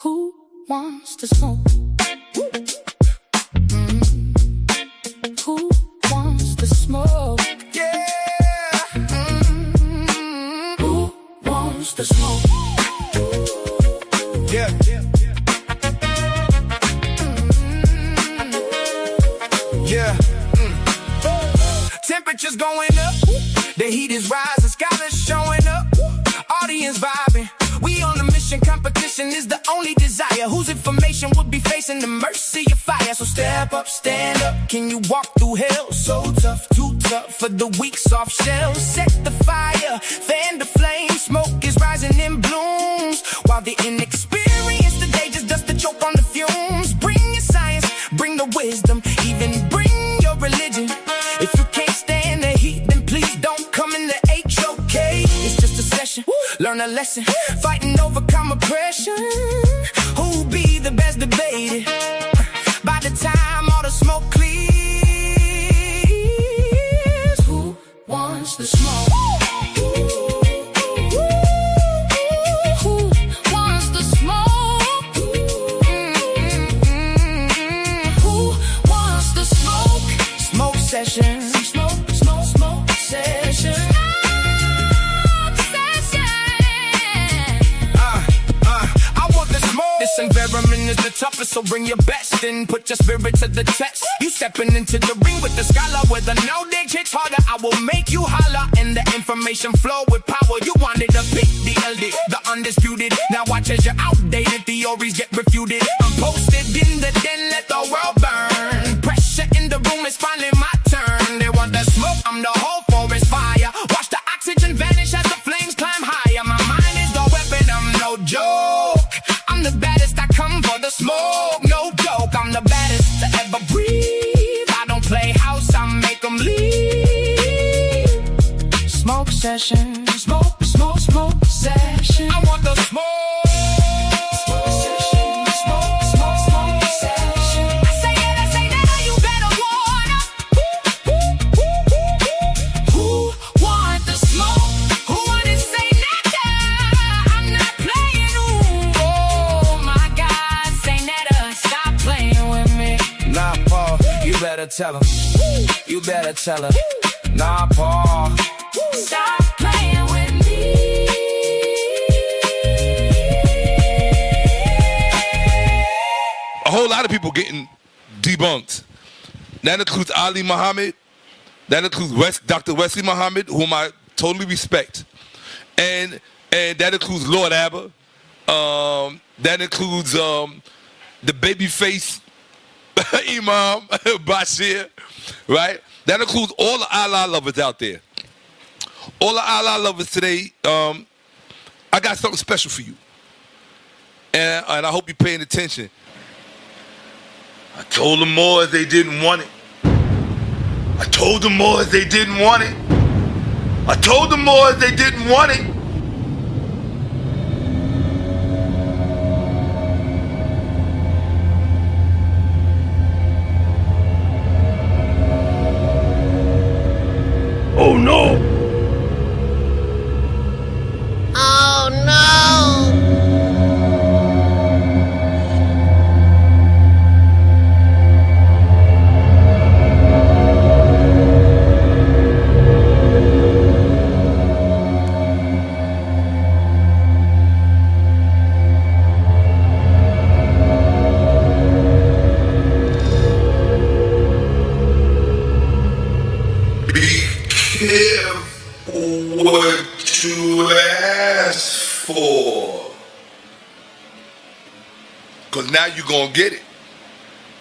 Who wants to smoke? Who wants to smoke? Yeah. Who wants to smoke? Yeah. Yeah. Temperatures going up, the heat is rising, scholars showing up, audience vibing. We on a mission, competition is the only desire. Whose information would be facing the mercy of fire? So step up, stand up, can you walk through hell? So tough, too tough for the weak, soft shells. Set the fire, fan the flame, smoke is rising in blooms, while the inexperienced today just dust the choke on the fumes. Bring your science, bring the wisdom, even bring your religion. If you can't stand the heat, then please don't come in the HOK. It's just a session, learn a lesson, fight and overcome oppression. Who'll be the best debated? By the time all the smoke clears, who wants the smoke? Who wants the smoke? Who wants the smoke? Smoke session. Smoke session. I want the smoke. This environment is the toughest, so bring your best and put your spirit to the test. You stepping into the ring with the scholar, with a no-dig hits harder. I will make you holler, and the information flow with power. You wanted to pick the LD, the undisputed. Now watch as you're outdated, theories get refuted. I'm posted in the den, let the world burn. Pressure in the room, it's finally my turn. They want the smoke, I'm the whole forest fire. Watch the oxygen vanish as the flames climb higher. My mind is the weapon, I'm no joke. I'm the baddest, I come for the smoke, no joke. I'm the baddest to ever breathe. I don't play house, I make them leave. Smoke session, smoke session. I want the smoke. Smoke session, smoke session. I say that, you better warn up. Who want the smoke? Who want to sa.neter? I'm not playing, ooh. Oh my God, sa.neter, stop playing with me. Nah, Paul, you better tell him. You better tell her. Nah, Paul, stop playing with me. A whole lot of people getting debunked. That includes Ali Muhammad. That includes Dr. Wesley Muhammad, whom I totally respect. And that includes Lord Abba. That includes the babyface Imam Bashir, right? That includes all the Allah lovers out there. All the Allah lovers today, I got something special for you. And I hope you're paying attention. I told the Moors they didn't want it. I told the Moors they didn't want it. I told the Moors they didn't want it. Oh no! Oh no! What you ask for. Cause now you're gonna get it.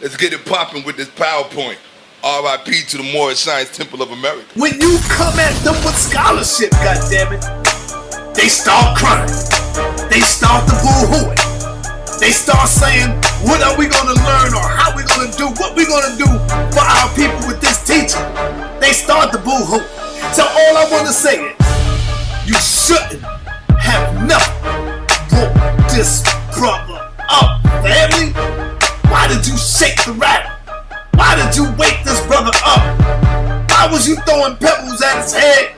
Let's get it popping with this PowerPoint. R.I.P. to the Moorish Science Temple of America. When you come at them with scholarship, goddammit, they start crying. They start the boo-hooing. They start saying, what are we gonna learn, or how we gonna do, what we gonna do for our people with this teaching? They start the boo-hoo. So all I wanna say is, you shouldn't have nothing brought this brother up, family. Why did you shake the rattle? Why did you wake this brother up? Why was you throwing pebbles at his head?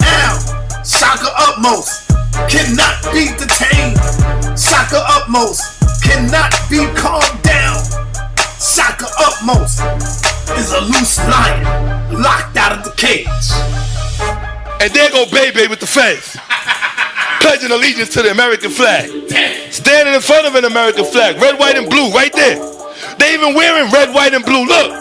Now, Shakka Ahmose cannot be detained. Shakka Ahmose cannot be calmed down. Shakka Ahmose is a loose lion locked out of the cage. And there go Baby with the feds. Pledging allegiance to the American flag. Standing in front of an American flag. Red, white, and blue right there. They even wearing red, white, and blue. Look.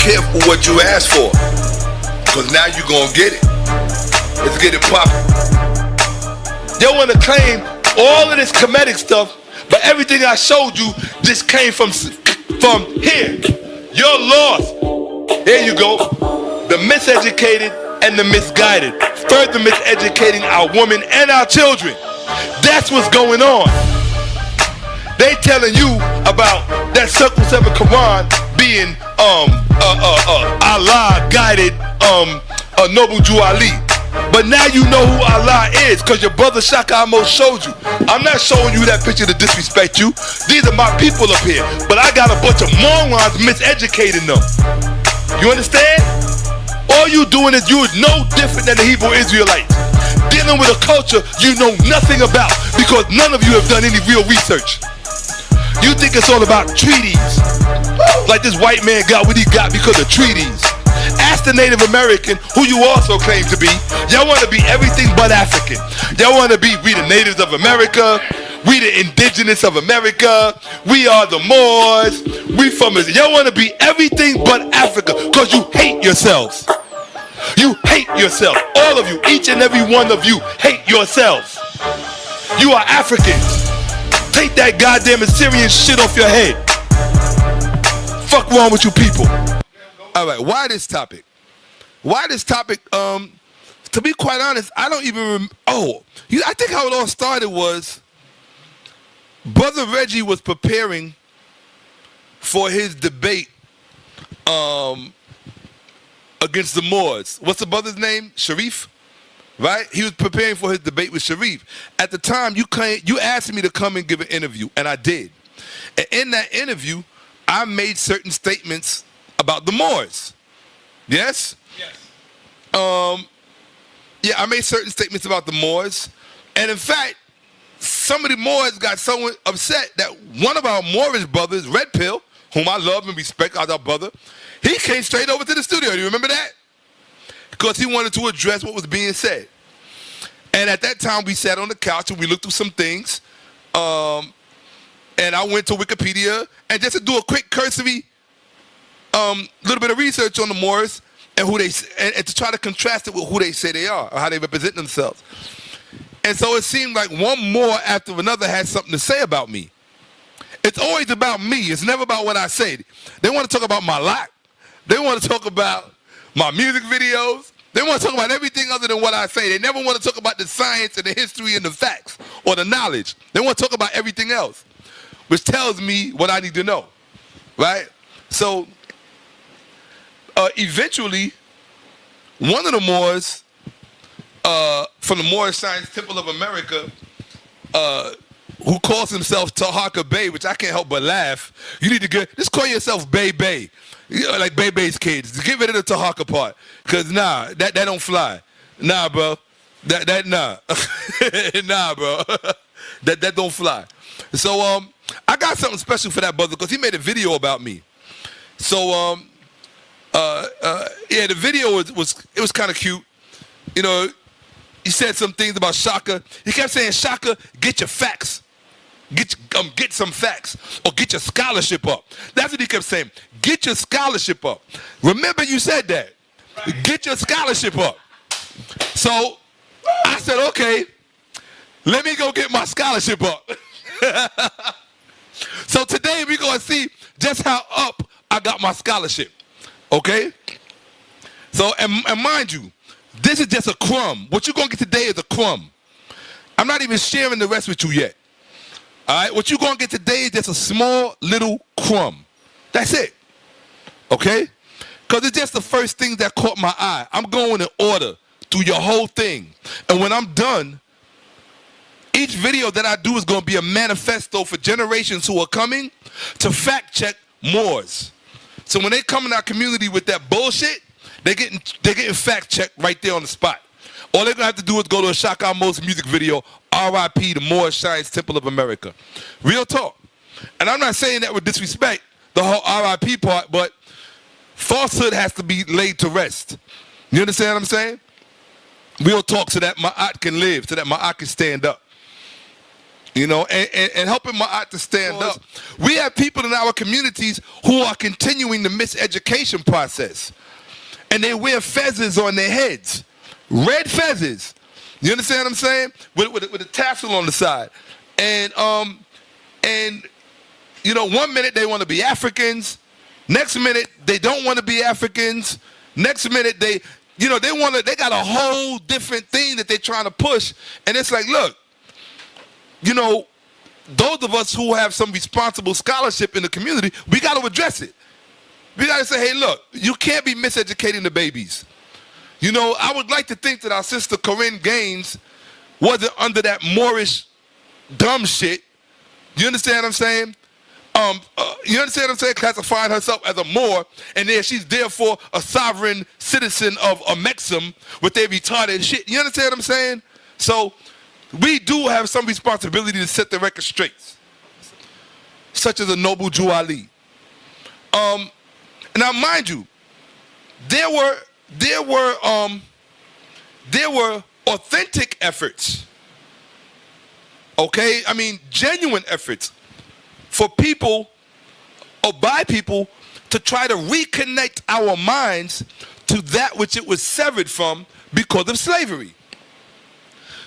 Careful what you ask for, because now you're gonna get it. Let's get it poppin'. They want to claim all of this comedic stuff, but everything I showed you just came from here. You're lost. There you go. The miseducated and the misguided, further miseducating our women and our children. That's what's going on. They telling you about that Circle 7 Quran being Allah guided Noble Jew Ali. But now you know who Allah is, because your brother Shakka Ahmose showed you. I'm not showing you that picture to disrespect you. These are my people up here. But I got a bunch of morons miseducating them. You understand? All you doing is you're no different than the Hebrew Israelites. Dealing with a culture you know nothing about, because none of you have done any real research. You think it's all about treaties. Like this white man got what he got because of treaties. Ask the Native American, who you also claim to be. Y'all want to be everything but African. Y'all want to be, we the natives of America. We the indigenous of America. We are the Moors. We from, y'all want to be everything but Africa, because you hate yourselves. You hate yourself. All of you, each and every one of you hate yourselves. You are Africans. Take that goddamn Assyrian shit off your head. Fuck wrong with you people. All right, why this topic? Why this topic? To be quite honest, I don't even I think how it all started was Brother Reggie was preparing for his debate against the Moors. What's the brother's name? Sharif? Right? He was preparing for his debate with Sharif. At the time, you asked me to come and give an interview, and I did. And in that interview, I made certain statements about the Moors. Yes? Yes. Yeah, I made certain statements about the Moors. And in fact, some of the Moors got so upset that one of our Moorish brothers, Red Pill, whom I love and respect as our brother, he came straight over to the studio. Do you remember that? Because he wanted to address what was being said. And at that time, we sat on the couch and we looked through some things. And I went to Wikipedia, and just to do a quick cursory little bit of research on the Moors and who they and to try to contrast it with who they say they are or how they represent themselves. And so it seemed like one Moor after another had something to say about me. It's always about me. It's never about what I say. They want to talk about my lot. They want to talk about my music videos. They want to talk about everything other than what I say. They never want to talk about the science and the history and the facts or the knowledge. They want to talk about everything else, which tells me what I need to know, right? So eventually, one of the Moors from the Moorish Science Temple of Amerikkka, who calls himself Tahaka Bey, which I can't help but laugh. You need to just call yourself Bey Bey. You know, like Bey Bey's kids. Get rid of the Tahaka part. Because nah, that don't fly. Nah, bro. That nah. Nah, bro. that don't fly. So I got something special for that brother because he made a video about me. So yeah, the video was kind of cute. You know, he said some things about Shakka. He kept saying, Shakka, get your facts. Get some facts or get your scholarship up. That's what he kept saying. Get your scholarship up. Remember you said that. Right. Get your scholarship up. So I said, okay, let me go get my scholarship up. So today we're going to see just how up I got my scholarship. Okay? So, and mind you, this is just a crumb. What you're going to get today is a crumb. I'm not even sharing the rest with you yet. All right? What you're going to get today is just a small little crumb. That's it. Okay? Because it's just the first thing that caught my eye. I'm going in order through your whole thing. And when I'm done, each video that I do is going to be a manifesto for generations who are coming to fact check Moors. So when they come in our community with that bullshit, they're getting fact checked right there on the spot. All they're going to have to do is go to a Shakka Ahmose music video, R.I.P. the Moorish Science Temple of America. Real talk. And I'm not saying that with disrespect, the whole R.I.P. part, but falsehood has to be laid to rest. You understand what I'm saying? Real talk, so that Ma'at can live, so that Ma'at can stand up. You know, and helping Ma'at to stand up. We have people in our communities who are continuing the miseducation process. And they wear feathers on their heads. Red feathers. You understand what I'm saying? With a tassel on the side. And you know, one minute they want to be Africans. Next minute they don't want to be Africans. Next minute they got a whole different thing that they're trying to push. And it's like, look, you know, those of us who have some responsible scholarship in the community, we got to address it. We got to say, hey, look, you can't be miseducating the babies. You know, I would like to think that our sister Corinne Gaines wasn't under that Moorish dumb shit. You understand what I'm saying? You understand what I'm saying? Classifying herself as a Moor, and then she's therefore a sovereign citizen of Amerikkka with their retarded shit. You understand what I'm saying? So we do have some responsibility to set the record straight, such as a noble Jew Ali. Now, mind you, there were authentic efforts. Okay, I mean genuine efforts for people or by people to try to reconnect our minds to that which it was severed from because of slavery.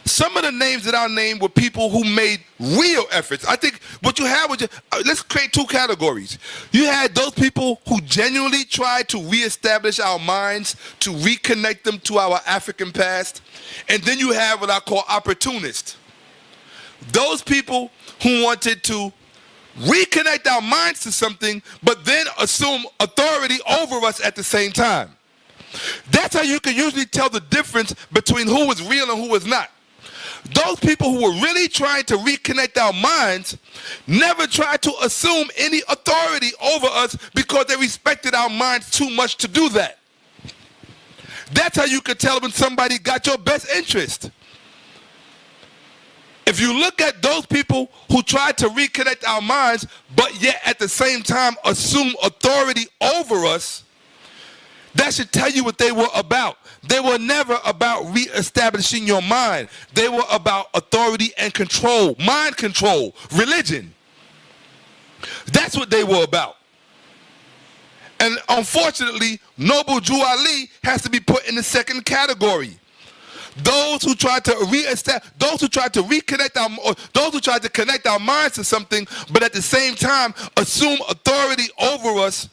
Some of the names that I named were people who made real efforts. I think what you had was, let's create two categories. You had those people who genuinely tried to reestablish our minds, to reconnect them to our African past. And then you have what I call opportunists. Those people who wanted to reconnect our minds to something, but then assume authority over us at the same time. That's how you can usually tell the difference between who was real and who was not. Those people who were really trying to reconnect our minds never tried to assume any authority over us because they respected our minds too much to do that. That's how you could tell when somebody got your best interest. If you look at those people who tried to reconnect our minds, but yet at the same time assume authority over us, that should tell you what they were about. They were never about reestablishing your mind. They were about authority and control, mind control, religion. That's what they were about. And unfortunately, Noble Jew Ali has to be put in the second category. Those who tried to those who tried to reconnect those who tried to connect our minds to something, but at the same time assume authority over us.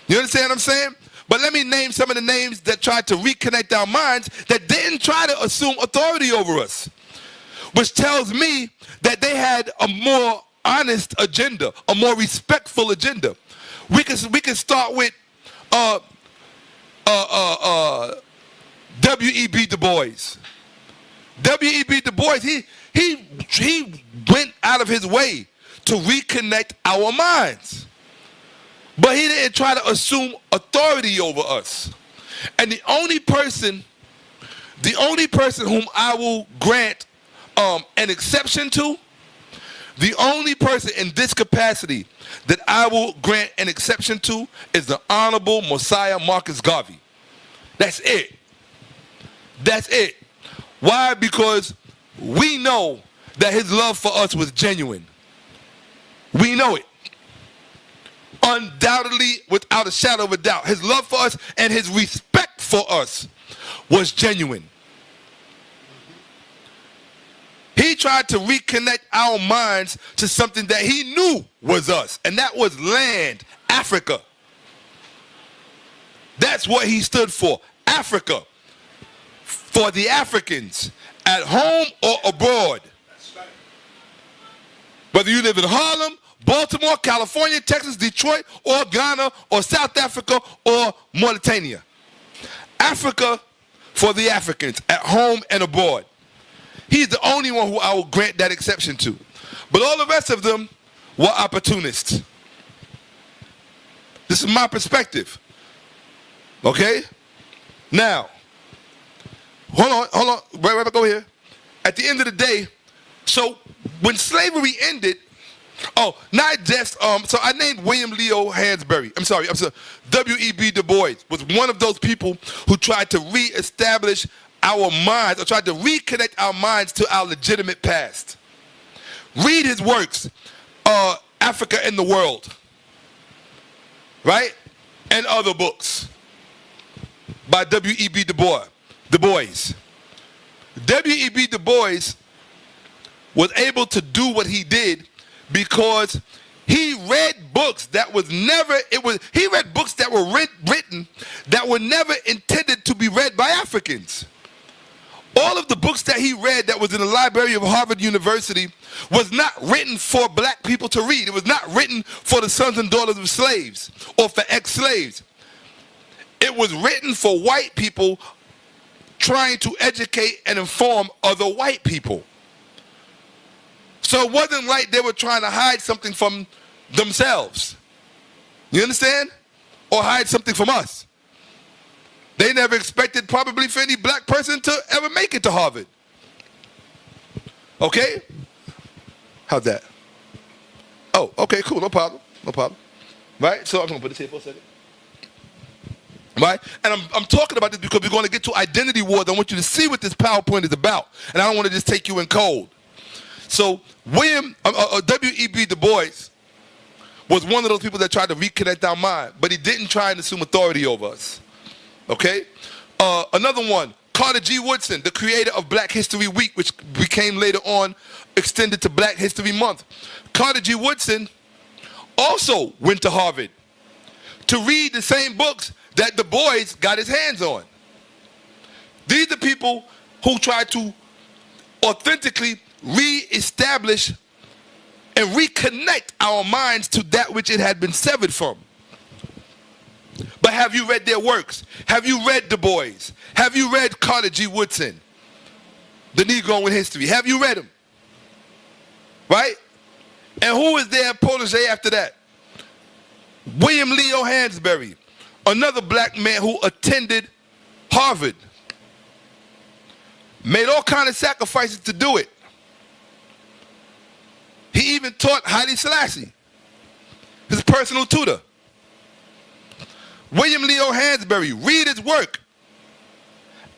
You understand what I'm saying? But let me name some of the names that tried to reconnect our minds that didn't try to assume authority over us, which tells me that they had a more honest agenda, a more respectful agenda. We can start with W.E.B. Du Bois. W.E.B. Du Bois, he went out of his way to reconnect our minds. But he didn't try to assume authority over us. And the only person whom I will grant an exception to, the only person in this capacity that I will grant an exception to is the Honorable Mosiah Marcus Garvey. That's it. That's it. Why? Because we know that his love for us was genuine. We know it. Undoubtedly, without a shadow of a doubt, his love for us and his respect for us was genuine. He tried to reconnect our minds to something that he knew was us, and that was land, Africa. That's what he stood for, Africa. For the Africans, at home or abroad. Whether you live in Harlem, Baltimore, California, Texas, Detroit, or Ghana, or South Africa, or Mauritania. Africa for the Africans, at home and abroad. He's the only one who I will grant that exception to. But all the rest of them were opportunists. This is my perspective. Okay? Now, hold on, right back over here. At the end of the day, so when slavery ended, not just, so I named William Leo Hansberry. I'm sorry, W.E.B. Du Bois was one of those people who tried to reestablish our minds, or tried to reconnect our minds to our legitimate past. Read his works, Africa and the World, right? And other books by W.E.B. Du Bois. W.E.B. Du Bois was able to do what he did because he read books that he read books that were written that were never intended to be read by Africans. All of the books that he read that was in the library of Harvard University was not written for black people to read. It was not written for the sons and daughters of slaves or for ex-slaves. It was written for white people trying to educate and inform other white people. So it wasn't like they were trying to hide something from themselves. You understand? Or hide something from us. They never expected probably for any black person to ever make it to Harvard. Okay? How's that? Oh, okay, cool, no problem. Right? So I'm gonna put this here for a second. Right? And I'm talking about this because we're going to get to identity wars. I want you to see what this PowerPoint is about. And I don't want to just take you in cold. So W.E.B. Du Bois was one of those people that tried to reconnect our mind, but he didn't try and assume authority over us. Okay? Another one, Carter G. Woodson, the creator of Black History Week, which became later on extended to Black History Month. Carter G. Woodson also went to Harvard to read the same books that Du Bois got his hands on. These are people who try to authentically re-establish and reconnect our minds to that which it had been severed from. But have you read their works? Have you read Du Bois? Have you read Carter G. Woodson, The Negro in History? Have you read them? Right? And who is their protege after that? William Leo Hansberry, another black man who attended Harvard. Made all kinds of sacrifices to do it. He even taught Haile Selassie, his personal tutor. William Leo Hansberry, read his work.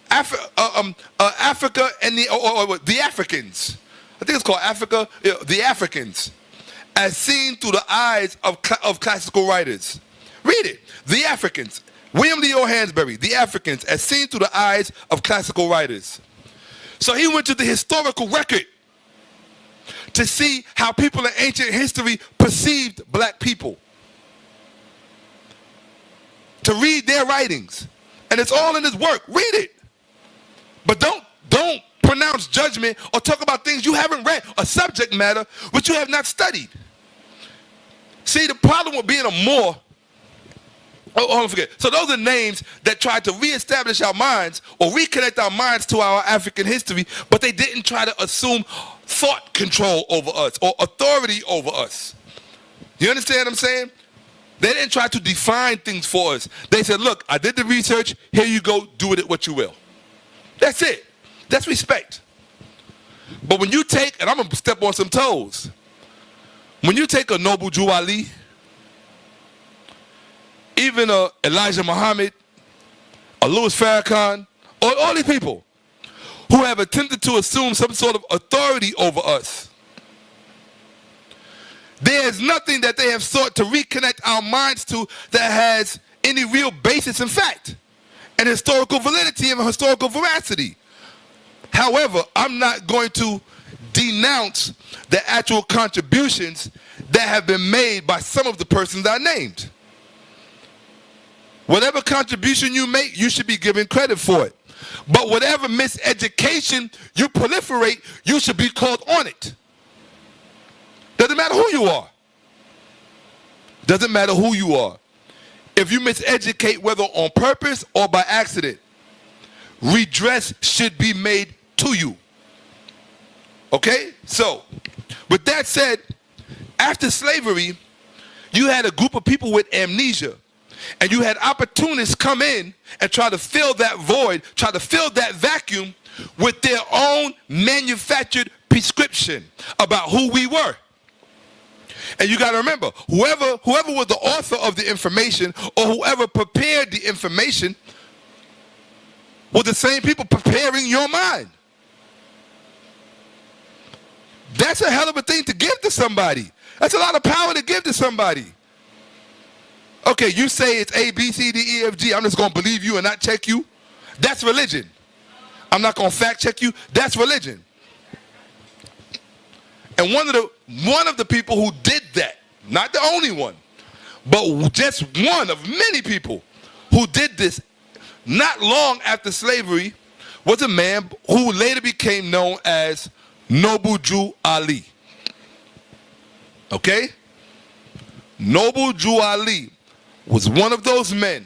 Africa and the Africans. I think it's called Africa, the Africans, as seen through the eyes of classical writers. Read it. The Africans. William Leo Hansberry, The Africans, as seen through the eyes of classical writers. So he went to the historical record to see how people in ancient history perceived black people. To read their writings. And it's all in his work. Read it. But don't pronounce judgment or talk about things you haven't read, a subject matter which you have not studied. See, the problem with being a Moor, don't forget. So those are names that tried to reestablish our minds or reconnect our minds to our African history, but they didn't try to assume thought control over us or authority over us. You understand what I'm saying? They didn't try to define things for us. They said, look, I did the research. Here you go. Do with it what you will. That's it. That's respect. But when you take, and I'm going to step on some toes, when you take a Noble Drew Ali, even a Elijah Muhammad, a Louis Farrakhan, or all these people who have attempted to assume some sort of authority over us, there is nothing that they have sought to reconnect our minds to that has any real basis in fact and historical validity and historical veracity. However, I'm not going to denounce the actual contributions that have been made by some of the persons I named. Whatever contribution you make, you should be given credit for it. But whatever miseducation you proliferate, you should be called on it. Doesn't matter who you are. Doesn't matter who you are. If you miseducate, whether on purpose or by accident, redress should be made to you. Okay? So, with that said, after slavery, you had a group of people with amnesia. And you had opportunists come in and try to fill that void, try to fill that vacuum with their own manufactured prescription about who we were. And you got to remember, whoever was the author of the information or whoever prepared the information were the same people preparing your mind. That's a hell of a thing to give to somebody. That's a lot of power to give to somebody. Okay, you say it's A, B, C, D, E, F, G. I'm just going to believe you and not check you. That's religion. I'm not going to fact check you. That's religion. And one of the people who did that, not the only one, but just one of many people who did this not long after slavery, was a man who later became known as Noble Jew Ali. Okay? Noble Jew Ali was one of those men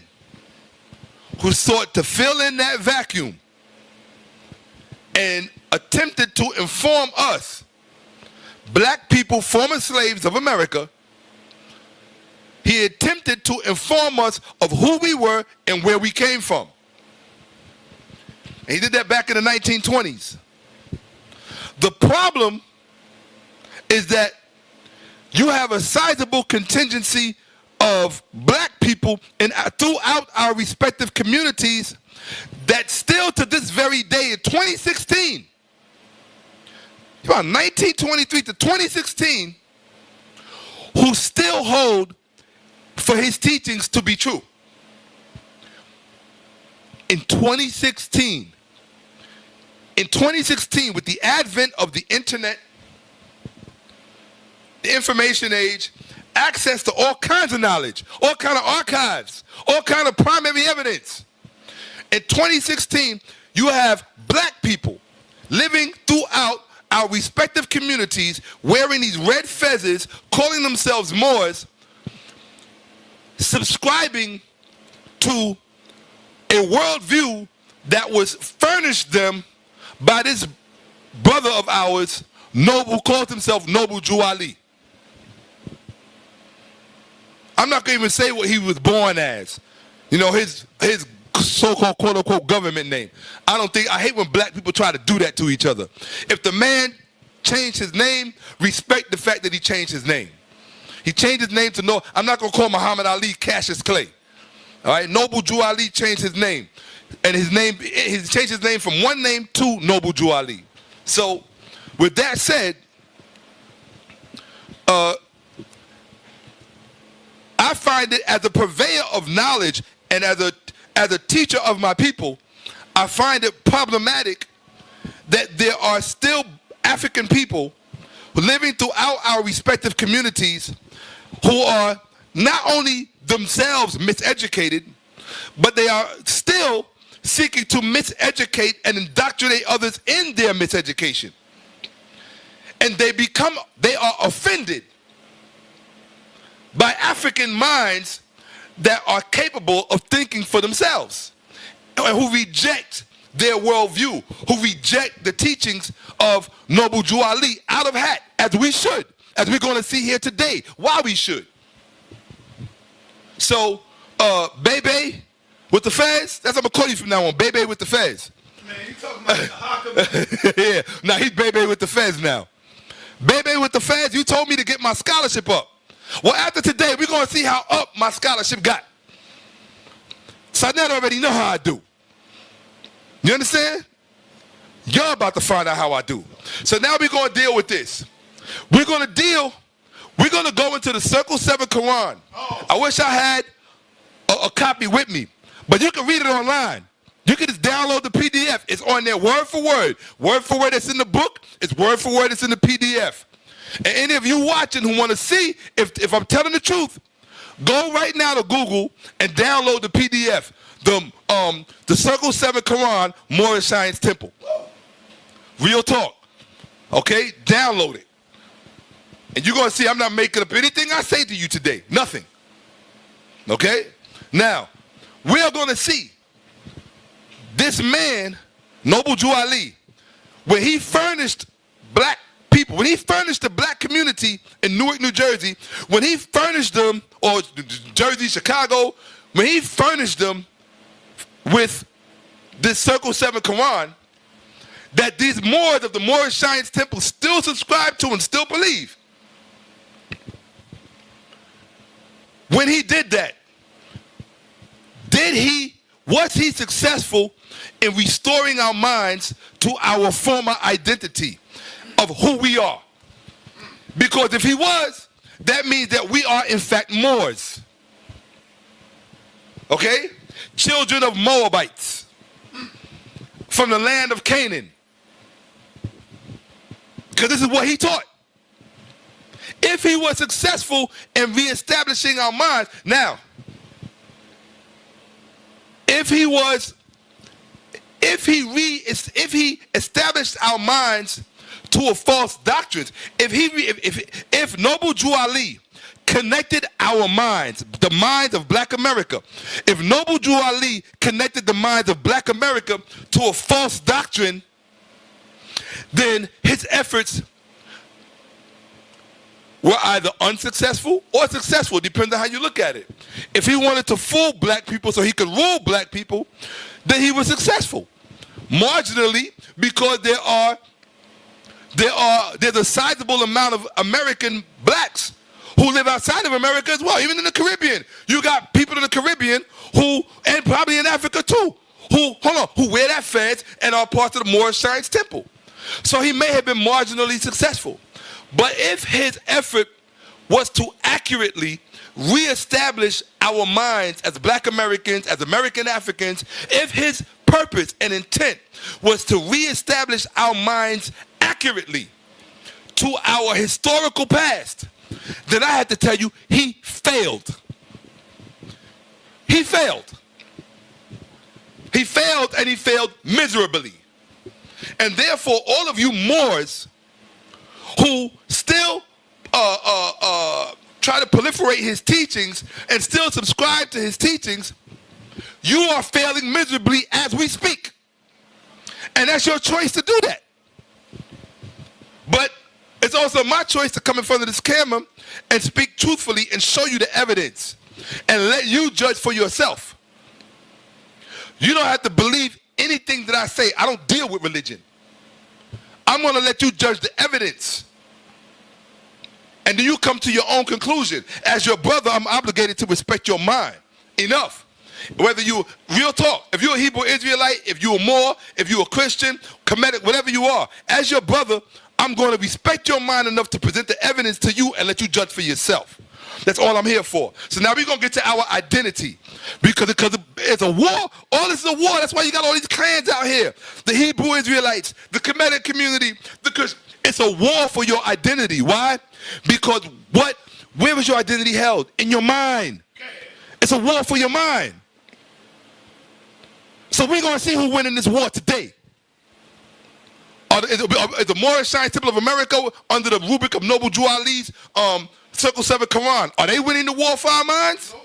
who sought to fill in that vacuum and attempted to inform us, black people, former slaves of America. He attempted to inform us of who we were and where we came from. And he did that back in the 1920s. The problem is that you have a sizable contingency of black people throughout our respective communities that still to this very day in 2016, about 1923 to 2016, who still hold for his teachings to be true. In 2016, with the advent of the internet, the information age, access to all kinds of knowledge, all kind of archives, all kind of primary evidence. In 2016, you have black people living throughout our respective communities wearing these red fezzes, calling themselves Moors, subscribing to a worldview that was furnished them by this brother of ours, who calls himself Noble Jew Ali. I'm not going to even say what he was born as. You know, his so-called quote-unquote government name. I hate when black people try to do that to each other. If the man changed his name, respect the fact that he changed his name. He changed his name to I'm not going to call Muhammad Ali Cassius Clay. All right, Noble Jew Ali changed his name. And he changed his name from one name to Noble Jew Ali. So, with that said, I find it as a purveyor of knowledge and as a teacher of my people, I find it problematic that there are still African people living throughout our respective communities who are not only themselves miseducated, but they are still seeking to miseducate and indoctrinate others in their miseducation. And they are offended by African minds that are capable of thinking for themselves, and who reject their worldview, who reject the teachings of Noble Jew Ali out of hat, as we should, as we're going to see here today, why we should. So, Bebe with the Fez, that's what I'm going to call you from now on, Bebe with the Fez. Man, you talking about the Haka? Yeah, now he's Bebe with the Fez now. Bebe with the Fez, you told me to get my scholarship up. Well, after today, we're going to see how up my scholarship got. sa.neter already know how I do. You understand? You're about to find out how I do. So now we're going to deal with this. We're going to go into the Circle 7 Quran. I wish I had a copy with me, but you can read it online. You can just download the PDF. It's on there word for word. Word for word that's in the book, it's word for word that's in the PDF. And any of you watching who want to see if I'm telling the truth, go right now to Google and download the PDF. The Circle 7 Quran, Moorish Science Temple. Real talk. Okay? Download it. And you're going to see I'm not making up anything I say to you today. Nothing. Okay? Now, we are going to see this man, Noble Jew Ali, when he furnished black people, when he furnished the black community in Newark, New Jersey, when he furnished them, or Jersey, Chicago, when he furnished them with this Circle 7 Quran, that these Moors of the Moorish Science Temple still subscribe to and still believe. When he did that, was he successful in restoring our minds to our former identity of who we are? Because if he was, that means that we are in fact Moors. Okay? Children of Moabites from the land of Canaan. Because this is what he taught. If he was successful in reestablishing our minds, now, if he established our minds to a false doctrine, if Noble Jew Ali connected our minds, the minds of Black America, if Noble Jew Ali connected the minds of Black America to a false doctrine, then his efforts were either unsuccessful or successful, depending on how you look at it. If he wanted to fool black people so he could rule black people, then he was successful. Marginally, because there's a sizable amount of American blacks who live outside of America as well, even in the Caribbean. You got people in the Caribbean who, and probably in Africa too, who wear that fez and are part of the Moorish Science Temple. So he may have been marginally successful. But if his effort was to accurately reestablish our minds as Black Americans, as American Africans, if his purpose and intent was to reestablish our minds accurately to our historical past, then I had to tell you, he failed. He failed. He failed, and he failed miserably. And therefore, all of you Moors who still try to proliferate his teachings and still subscribe to his teachings, you are failing miserably as we speak. And that's your choice to do that. But it's also my choice to come in front of this camera and speak truthfully and show you the evidence and let you judge for yourself. You don't have to believe anything that I say. I don't deal with religion. I'm going to let you judge the evidence. And then you come to your own conclusion. As your brother, I'm obligated to respect your mind. Enough. Whether you, real talk, if you're a Hebrew Israelite, if you're a Moor, if you're a Christian, Kemetic, whatever you are, as your brother, I'm going to respect your mind enough to present the evidence to you and let you judge for yourself. That's all I'm here for. So now we're going to get to our identity. Because it's a war. All this is a war. That's why you got all these clans out here. The Hebrew Israelites, the Kemetic community, it's a war for your identity. Why? Because where was your identity held? In your mind. It's a war for your mind. So we're going to see who wins in this war today. Is the Moorish Science Temple of America under the rubric of Noble Jew Ali's Circle 7 Quran, are they winning the war for our minds?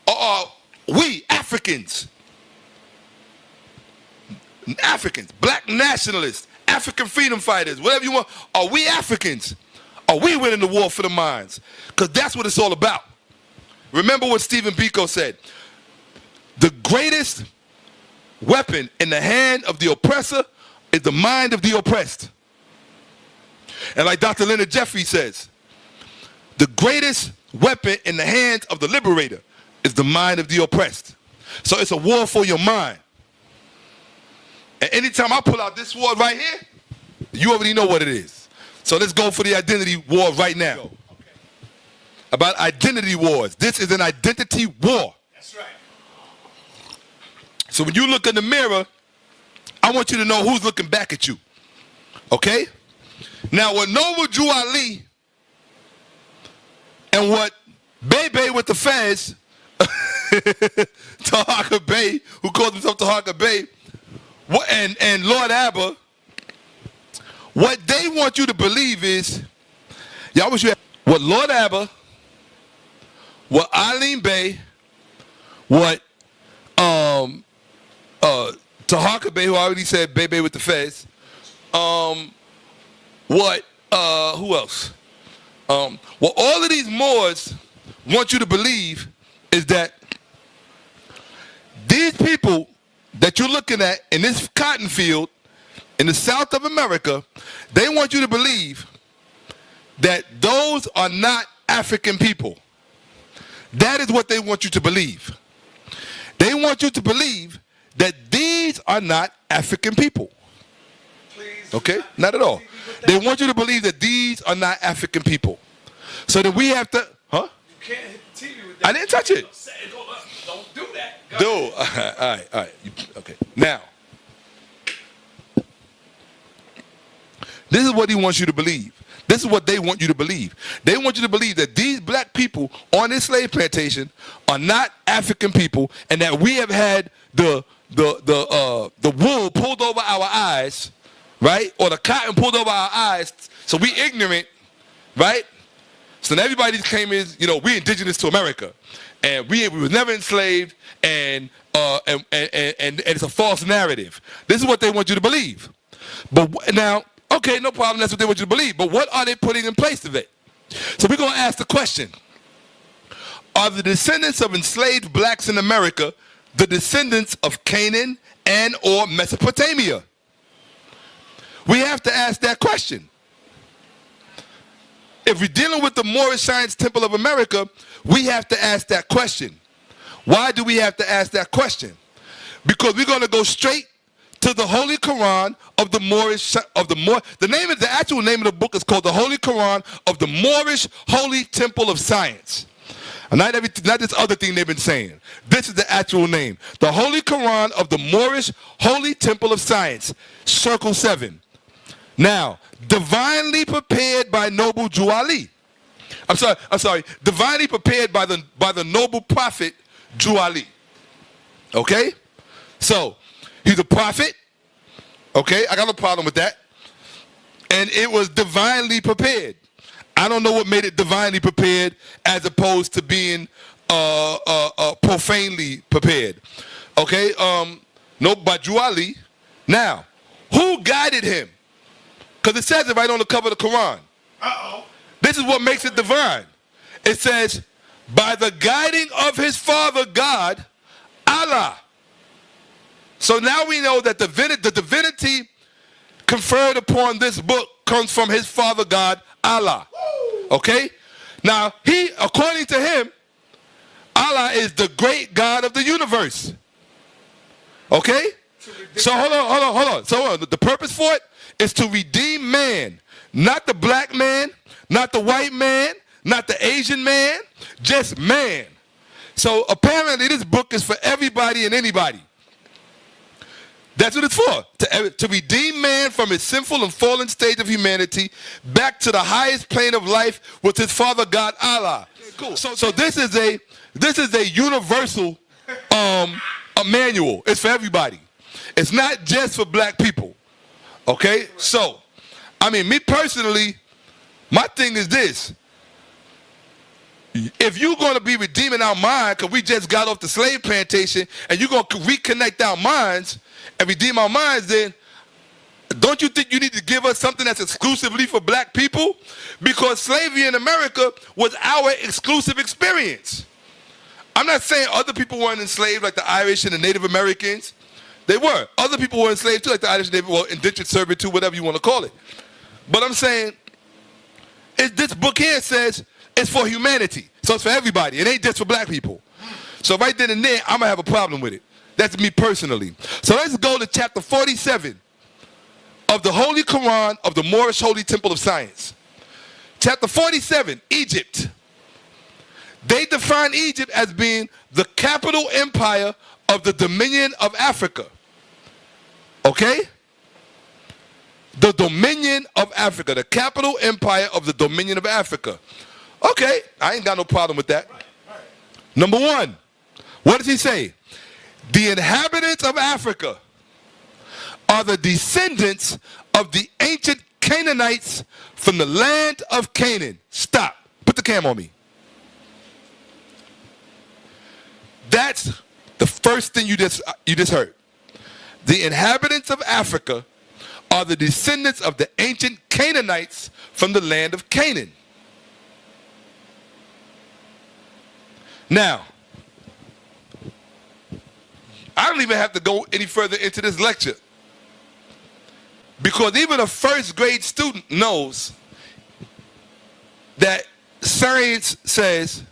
Or are we Africans, black nationalists, African freedom fighters, whatever you want, are we Africans? Are we winning the war for the minds? Because that's what it's all about. Remember what Stephen Biko said. The greatest weapon in the hand of the oppressor is the mind of the oppressed. And like Dr. Leonard Jeffrey says, the greatest weapon in the hands of the liberator is the mind of the oppressed. So it's a war for your mind. And anytime I pull out this word right here, you already know what it is. So let's go for the identity war right now. About identity wars. This is an identity war. That's right. So when you look in the mirror, I want you to know who's looking back at you. Okay? Now, what Noble Jew Ali and what Bebe with the fez, Tahaka Bey, who calls himself Tahaka Bey, and Lord Abba, what they want you to believe is Y'all wish you had what Lord Abba, what Eileen Bay, what Tahaka Bay, who I already said Bay with the feds. What who else? What all of these Moors want you to believe is that these people that you're looking at in this cotton field in the south of America, they want you to believe that those are not African people. That is what they want you to believe. They want you to believe that these are not African people. Okay? Not at all. They want you to believe that these are not African people. So that we have to, huh? You can't hit the TV with that. I didn't touch it. Don't do that. Dude, all right. Okay. Now, this is what he wants you to believe. This is what they want you to believe. They want you to believe that these black people on this slave plantation are not African people, and that we have had the wool pulled over our eyes, right? Or the cotton pulled over our eyes, so we ignorant, right? So now everybody claim is, we indigenous to America, and we was never enslaved, and it's a false narrative. This is what they want you to believe. But now, okay, no problem. That's what they want you to believe. But what are they putting in place of it? So we're going to ask the question: are the descendants of enslaved blacks in America the descendants of Canaan and or Mesopotamia? We have to ask that question. If we're dealing with the Moorish Science Temple of America, we have to ask that question. Why do we have to ask that question? Because we're going to go straight to the Holy Quran of the Moorish, the actual name of the book is called the Holy Quran of the Moorish Holy Temple of Science. And not this other thing they've been saying. This is the actual name. The Holy Quran of the Moorish Holy Temple of Science. Circle 7. Now, divinely prepared by noble Juali. I'm sorry. Divinely prepared by the noble prophet Juali. Okay? So, he's a prophet. Okay? I got no problem with that. And it was divinely prepared. I don't know what made it divinely prepared as opposed to being profanely prepared. Okay? No, by Juali. Now, who guided him? Because it says it right on the cover of the Quran. Uh-oh. This is what makes it divine. It says, by the guiding of his father God, Allah. So now we know that the divinity conferred upon this book comes from his father God, Allah. Okay? Now, according to him, Allah is the great God of the universe. Okay? So hold on. So the purpose for it is to redeem man. Not the black man, not the white man, not the Asian man, just man. So apparently this book is for everybody and anybody. That's what it's for. To redeem man from his sinful and fallen state of humanity back to the highest plane of life with his father God Allah. Cool. So this is a universal a manual. It's for everybody. It's not just for black people. Okay? So, I mean, me personally, my thing is this. If you're going to be redeeming our mind because we just got off the slave plantation and you're going to reconnect our minds and redeem our minds, then don't you think you need to give us something that's exclusively for black people? Because slavery in America was our exclusive experience. I'm not saying other people weren't enslaved like the Irish and the Native Americans. They were. Other people were enslaved too, like the Irish and Native, well, indentured servitude, whatever you want to call it. But I'm saying, this book here says it's for humanity. So it's for everybody. It ain't just for black people. So right then and there, I'm going to have a problem with it. That's me personally. So let's go to chapter 47 of the Holy Quran of the Moorish Holy Temple of Science. Chapter 47, Egypt. They define Egypt as being the capital empire of the dominion of Africa. Okay? The dominion of Africa. The capital empire of the dominion of Africa. Okay, I ain't got no problem with that. Number 1, what does he say? The inhabitants of Africa are the descendants of the ancient Canaanites from the land of Canaan. Stop. Put the cam on me. That's the first thing you just heard. The inhabitants of Africa are the descendants of the ancient Canaanites from the land of Canaan. Now, I don't even have to go any further into this lecture, because even a first grade student knows that science says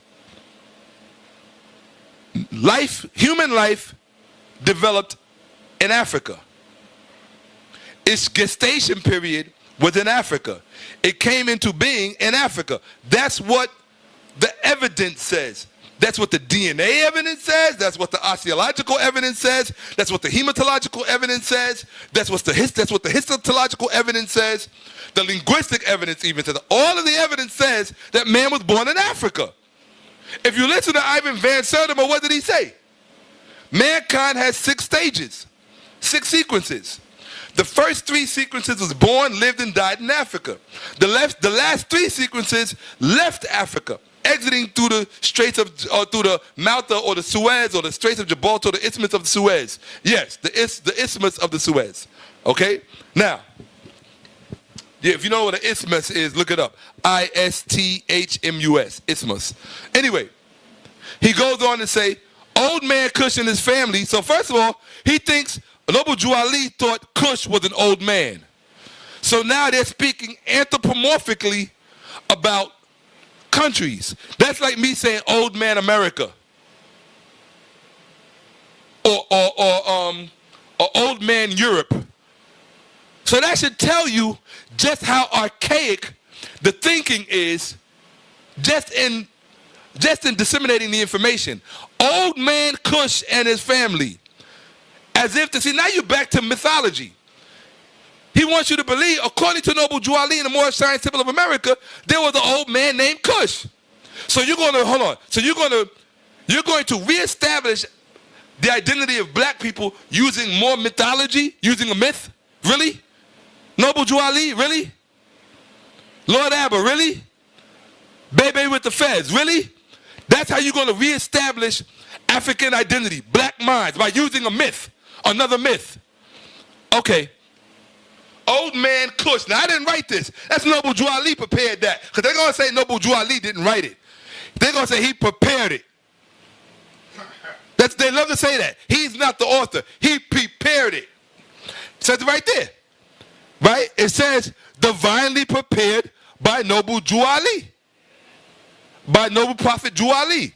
human life developed in Africa. Its gestation period was in Africa. It came into being in Africa. That's what the evidence says. That's what the DNA evidence says. That's what the osteological evidence says. That's what the hematological evidence says. That's what the histological evidence says. The linguistic evidence even says. All of the evidence says that man was born in Africa. If you listen to Ivan Van Sertima, what did he say? Mankind has 6 stages, 6 sequences. The first 3 sequences was born, lived, and died in Africa. The last 3 sequences left Africa, exiting through the straits of, or through the Malta or the Suez or the Straits of Gibraltar, or the Isthmus of the Suez. Yes, the Isthmus of the Suez. Okay? Now, yeah, if you know what an isthmus is, look it up. ISTHMUS, isthmus. Anyway, he goes on to say, old man Cush and his family. So first of all, he thinks Noble Drew Ali thought Cush was an old man. So now they're speaking anthropomorphically about countries. That's like me saying old man America. Or old man Europe. So that should tell you just how archaic the thinking is just in disseminating the information. Old man Cush and his family. As if to see, now you're back to mythology. He wants you to believe, according to Noble Drew Ali in the Moorish Science Temple of America, there was an old man named Cush. So you're going to, hold on. So you're going to reestablish the identity of black people using more mythology, using a myth? Really? Noble Drew Ali, really? Lord Abba, really? Bebe with the feds, really? That's how you're going to reestablish African identity, black minds, by using a myth, another myth. Okay. Old man Cush. Now, I didn't write this. That's Noble Drew Ali prepared that. Because they're going to say Noble Drew Ali didn't write it. They're going to say he prepared it. They love to say that. He's not the author. He prepared it. It says it right there. Right? It says, divinely prepared by Noble Drew Ali. By Noble Prophet Drew Ali.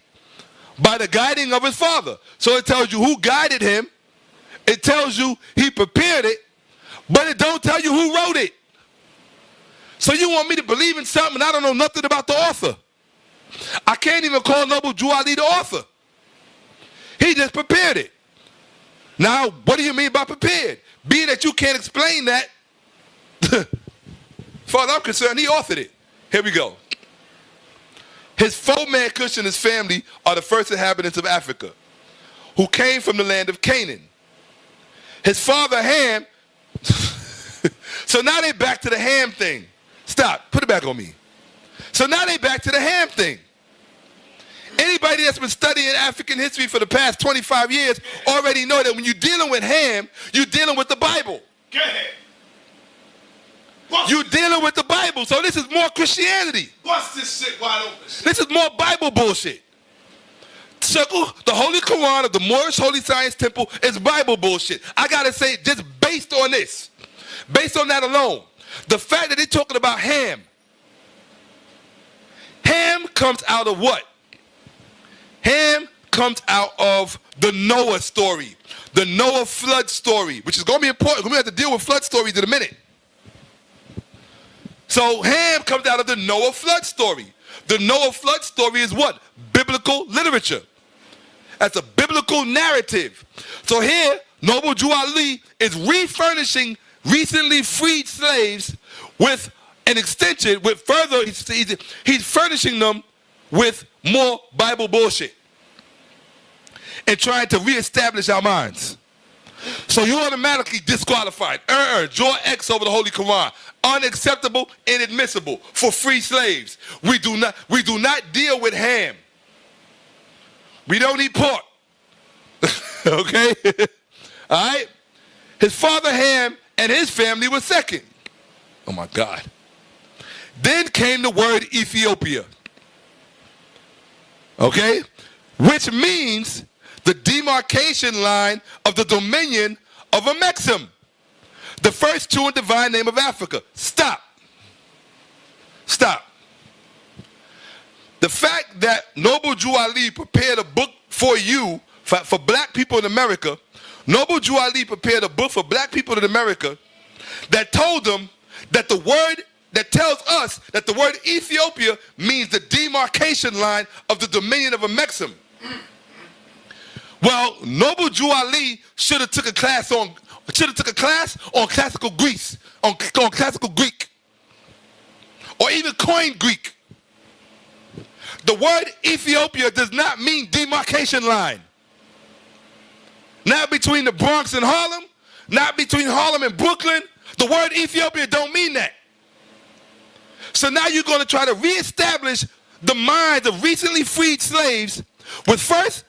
By the guiding of his father. So it tells you who guided him. It tells you he prepared it. But it don't tell you who wrote it. So you want me to believe in something and I don't know nothing about the author. I can't even call Noble Drew Ali the author. He just prepared it. Now, what do you mean by prepared? Being that you can't explain that, as far as I'm concerned, he authored it. Here we go. His four-man Cush and his family are the first inhabitants of Africa, who came from the land of Canaan. His father Ham, so now they back to the Ham thing. Stop, put it back on me. So now they back to the Ham thing. Anybody that's been studying African history for the past 25 years already know that when you're dealing with Ham, you're dealing with the Bible. Go ahead. You're dealing with the Bible, so this is more Christianity. Bust this shit wide open. This is more Bible bullshit. Circle, the Holy Quran of the Moorish Holy Science Temple is Bible bullshit. I gotta say, just based on this, based on that alone, the fact that they're talking about Ham. Ham comes out of what? Ham comes out of the Noah story, the Noah flood story, which is going to be important. We're going to have to deal with flood stories in a minute. So Ham comes out of the Noah flood story. The Noah flood story is what? Biblical literature. That's a biblical narrative. So here, Noble Drew Ali is refurnishing recently freed slaves with an extension, with further, he's furnishing them with more Bible bullshit and trying to reestablish our minds. So you automatically disqualified. Draw X over the Holy Quran. Unacceptable, inadmissible for free slaves. We do not deal with ham. We don't eat pork. Okay? All right? His father Ham and his family were second. Oh my God. Then came the word Ethiopia. Okay? Which means the demarcation line of the dominion of Amerikkha, the first true and divine name of Africa. Stop. Stop. The fact that Noble Jew Ali prepared a book for you, for black people in America, Noble Jew Ali prepared a book for black people in America that told them that the word, that tells us that the word Ethiopia means the demarcation line of the dominion of Amerikkha. Well, Noble Jew Ali should have took a class on classical Greece, on classical Greek, or even coined Greek. The word Ethiopia does not mean demarcation line. Not between the Bronx and Harlem, not between Harlem and Brooklyn. The word Ethiopia don't mean that. So now you're going to try to reestablish the minds of recently freed slaves with first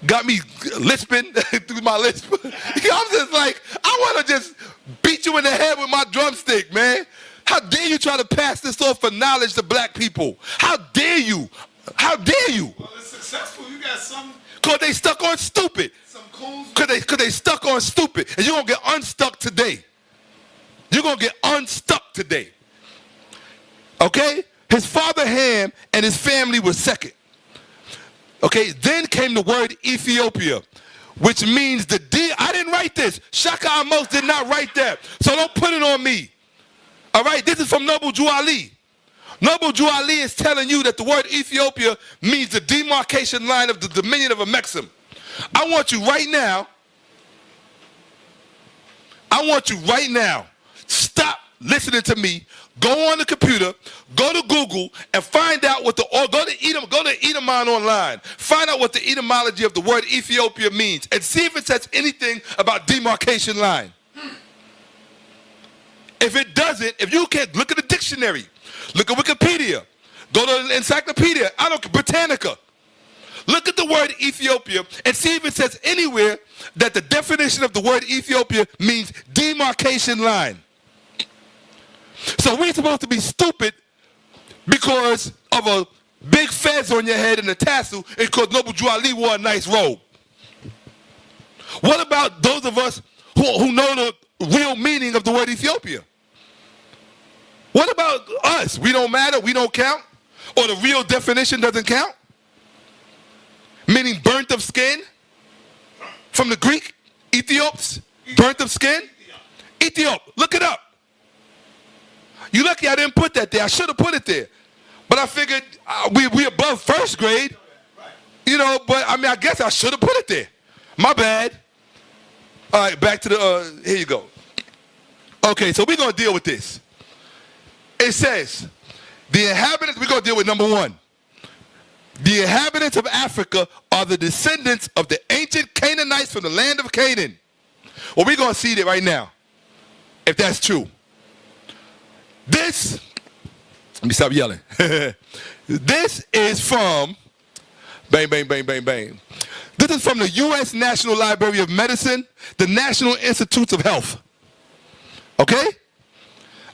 got me lisping through my lisp. I'm just like, I want to just beat you in the head with my drumstick, man. How dare you try to pass this off for knowledge to black people? How dare you? How dare you? Well, it's successful. You got some. Because they stuck on stupid. Some coons. Because they stuck on stupid. And you're going to get unstuck today. You're going to get unstuck today. Okay? His father Ham and his family were second. Okay? Then came the word Ethiopia, which means the D. I didn't write this. Shakka Ahmose did not write that. So don't put it on me. All right? This is from Noble Jew Ali. Noble Jew Ali is telling you that the word Ethiopia means the demarcation line of the dominion of Amerikkha. I want you right now, stop listening to me, go on the computer, go to Google, and find out what go to Edomon online, find out what the etymology of the word Ethiopia means, and see if it says anything about demarcation line. If it doesn't, if you can't, look at the dictionary. Look at Wikipedia. Go to the Encyclopedia. Britannica. Look at the word Ethiopia and see if it says anywhere that the definition of the word Ethiopia means demarcation line. So we're supposed to be stupid because of a big fez on your head and a tassel and because Noble Jew Ali wore a nice robe. What about those of us who know the real meaning of the word Ethiopia? What about us? We don't matter, we don't count? Or the real definition doesn't count? Meaning burnt of skin? From the Greek, Ethiops, burnt of skin? Ethiop, look it up. You lucky I didn't put that there. I should have put it there. But I figured we above first grade. You know, but I mean, I guess I should have put it there. My bad. All right, back to the, here you go. Okay, so we're going to deal with this. It says, the inhabitants, we're going to deal with number one. The inhabitants of Africa are the descendants of the ancient Canaanites from the land of Canaan. Well, we're going to see that right now, if that's true. This, let me stop yelling. This is from, bang, bang, bang, bang, bang. This is from the U.S. National Library of Medicine, the National Institutes of Health. Okay?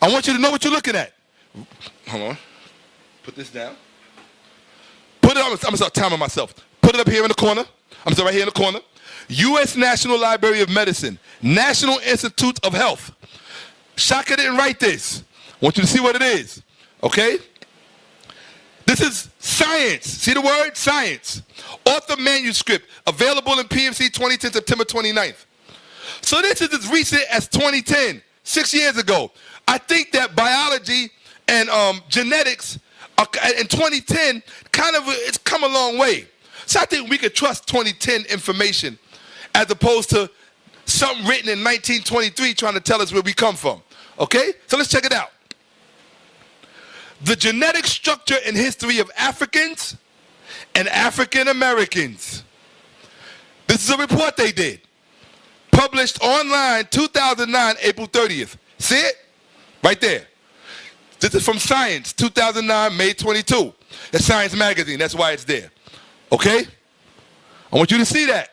I want you to know what you're looking at. Hold on. Put this down. Put it on. I'm going to start timing myself. Put it up here in the corner. I'm sorry, right here in the corner. U.S. National Library of Medicine, National Institutes of Health. Shakka didn't write this. I want you to see what it is. Okay? This is science. See the word? Science. Author manuscript. Available in PMC 2010, September 29th. So this is as recent as 2010, 6 years ago. I think that biology and genetics in 2010 it's come a long way. So I think we could trust 2010 information as opposed to something written in 1923 trying to tell us where we come from. Okay? So let's check it out. The genetic structure and history of Africans and African Americans. This is a report they did. Published online 2009, April 30th. See it? Right there. This is from Science, 2009, May 22. That's Science Magazine. That's why it's there. Okay? I want you to see that.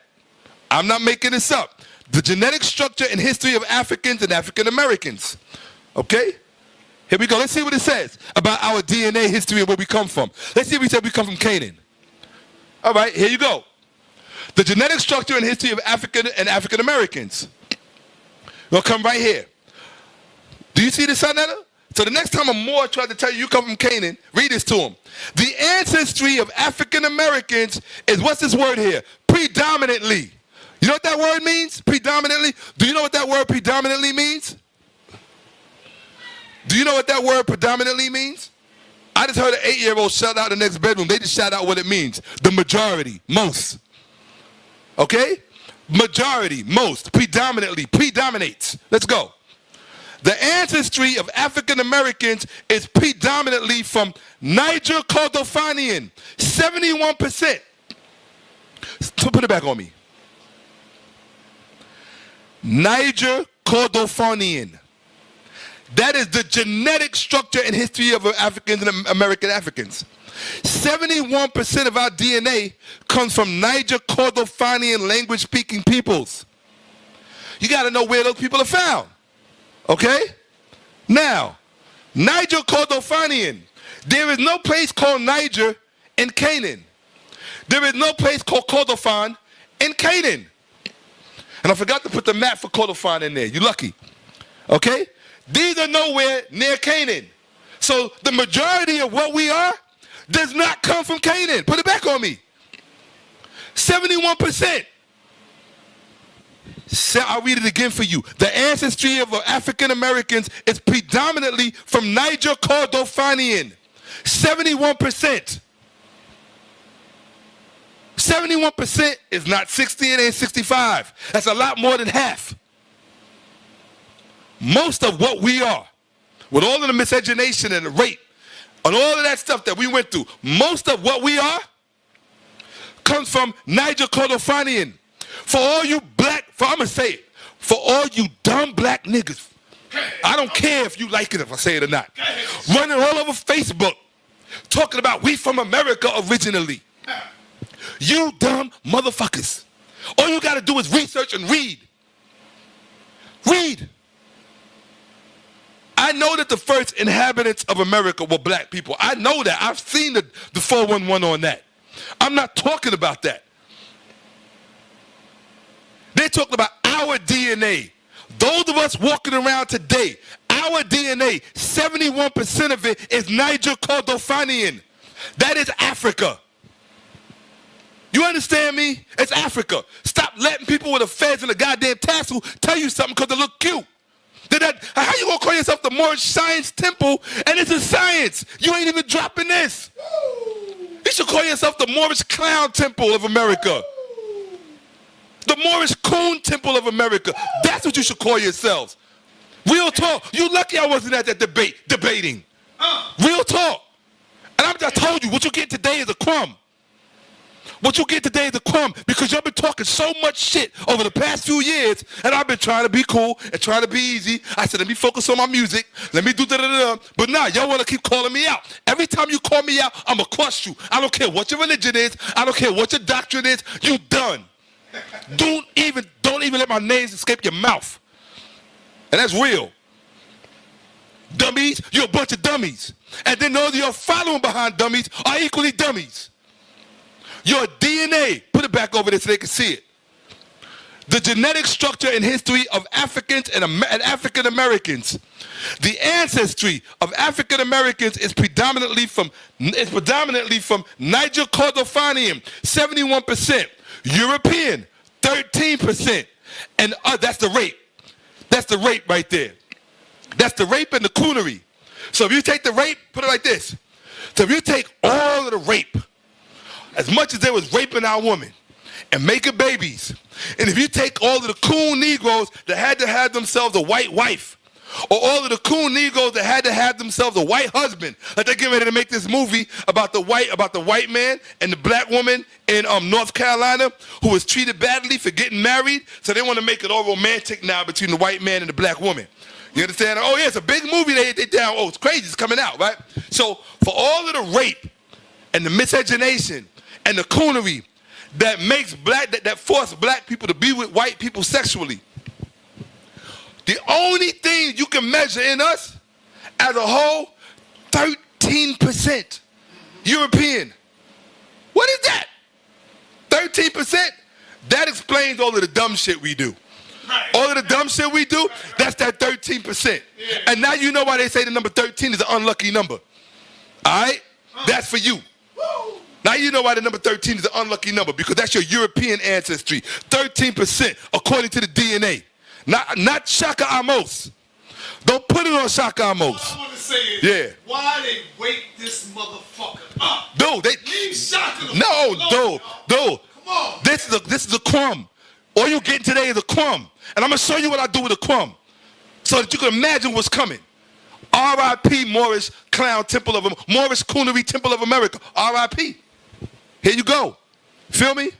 I'm not making this up. The genetic structure and history of Africans and African Americans. Okay? Here we go. Let's see what it says about our DNA history and where we come from. Let's see if we said we come from Canaan. All right, here you go. The genetic structure and history of African and African Americans. We'll come right here. Do you see this, sa.neter? So the next time a Moor tries to tell you come from Canaan, read this to him. The ancestry of African Americans is, what's this word here? Predominantly. You know what that word means? Predominantly. Do you know what that word predominantly means? Do you know what that word predominantly means? I just heard an 8-year-old shout out in the next bedroom. They just shout out what it means. The majority, most. Okay? Majority, most, predominantly, predominates. Let's go. The ancestry of African Americans is predominantly from Niger Kordofanian, 71%. So put it back on me. Niger Kordofanian. That is the genetic structure and history of Africans and American Africans. 71% of our DNA comes from Niger Kordofanian language-speaking peoples. You got to know where those people are found. Okay? Now, Niger Kordofanian. There is no place called Niger in Canaan. There is no place called Kordofan in Canaan. And I forgot to put the map for Kordofan in there. You're lucky. Okay? These are nowhere near Canaan. So the majority of what we are does not come from Canaan. Put it back on me. 71%. I'll read it again for you. The ancestry of African Americans is predominantly from Niger Kordofanian. 71%. 71% is not 60, it ain't 65. That's a lot more than half. Most of what we are, with all of the miscegenation and the rape, and all of that stuff that we went through, most of what we are comes from Niger Kordofanian. For all you I'm going to say it, for all you dumb black niggas, I don't care if you like it if I say it or not, running all over Facebook, talking about we from America originally. You dumb motherfuckers. All you got to do is research and read. Read. I know that the first inhabitants of America were black people. I know that. I've seen the 411 on that. I'm not talking about that. They're talking about our DNA. Those of us walking around today, our DNA, 71% of it is Niger Kordofanian. That is Africa. You understand me? It's Africa. Stop letting people with a fez and a goddamn tassel tell you something because they look cute. How you gonna call yourself the Moorish Science Temple and it's a science? You ain't even dropping this. You should call yourself the Moorish Clown Temple of America. The Moorish Coon Temple of America. That's what you should call yourselves. Real talk. You lucky I wasn't at that debating. Real talk. And I just told you, what you get today is a crumb. What you get today is a crumb because you've been talking so much shit over the past few years, and I've been trying to be cool and trying to be easy. I said, let me focus on my music. Let me do da-da-da-da. But nah, y'all want to keep calling me out. Every time you call me out, I'm going to crush you. I don't care what your religion is. I don't care what your doctrine is. You done. Don't even let my names escape your mouth. And that's real. Dummies, you're a bunch of dummies. And then those of you following behind dummies are equally dummies. Your DNA, put it back over there so they can see it. The genetic structure and history of Africans and African Americans. The ancestry of African Americans is predominantly from Niger Kordofanian, 71%. European, 13%. And that's the rape. That's the rape right there. That's the rape and the coonery. So if you take the rape, put it like this. So if you take all of the rape, as much as they was raping our women and making babies, and if you take all of the coon Negroes that had to have themselves a white wife Or all of the cool Negroes that had to have themselves a white husband. Like they're getting ready to make this movie about the white man and the black woman in North Carolina who was treated badly for getting married. So they want to make it all romantic now between the white man and the black woman. You understand? Oh, yeah, it's a big movie they down. Oh, it's crazy. It's coming out, right? So for all of the rape and the miscegenation and the coonery that makes that force black people to be with white people sexually, the only thing you can measure in us as a whole, 13% European. What is that? 13%? That explains all of the dumb shit we do. Right. All of the dumb shit we do, that's that 13%. Yeah. And now you know why they say the number 13 is an unlucky number. All right? That's for you. Woo. Now you know why the number 13 is an unlucky number, because that's your European ancestry. 13% according to the DNA. Not Shakka Ahmose. Don't put it on Shakka Ahmose. What I want to say is, yeah. Why they wake this motherfucker up? Dude, they leave Shakka the no, alone, dude. Come on. This is a crumb. All you're getting today is a crumb. And I'm going to show you what I do with a crumb so that you can imagine what's coming. R.I.P. Moorish Clown Temple of Moorish Coonery Temple of America. R.I.P. Here you go. Feel me?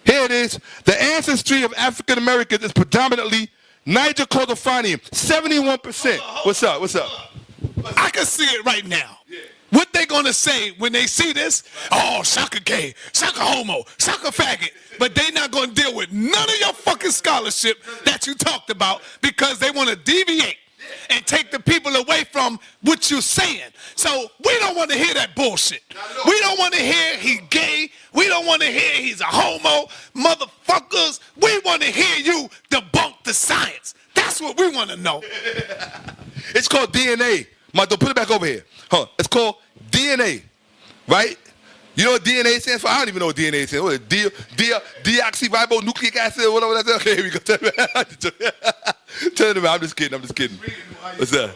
Here it is. The ancestry of African Americans is predominantly Niger Cordofanian. 71%. What's up? I can see it right now. Yeah. What they gonna say when they see this? Oh, Shakka gay, Shakka homo, Shakka faggot. But they not gonna deal with none of your fucking scholarship that you talked about, because they want to deviate and take the people away from what you're saying. So we don't want to hear that bullshit. We don't want to hear he's gay. We don't want to hear he's a homo. Motherfuckers, we want to hear you debunk the science. That's what we want to know. It's called DNA. Don't put it back over here. It's called DNA, right? You know what DNA stands for? I don't even know what DNA stands for. What is it? Deoxyribonucleic acid, whatever that is. Okay, here we go. Tell them, I'm just kidding. What's that?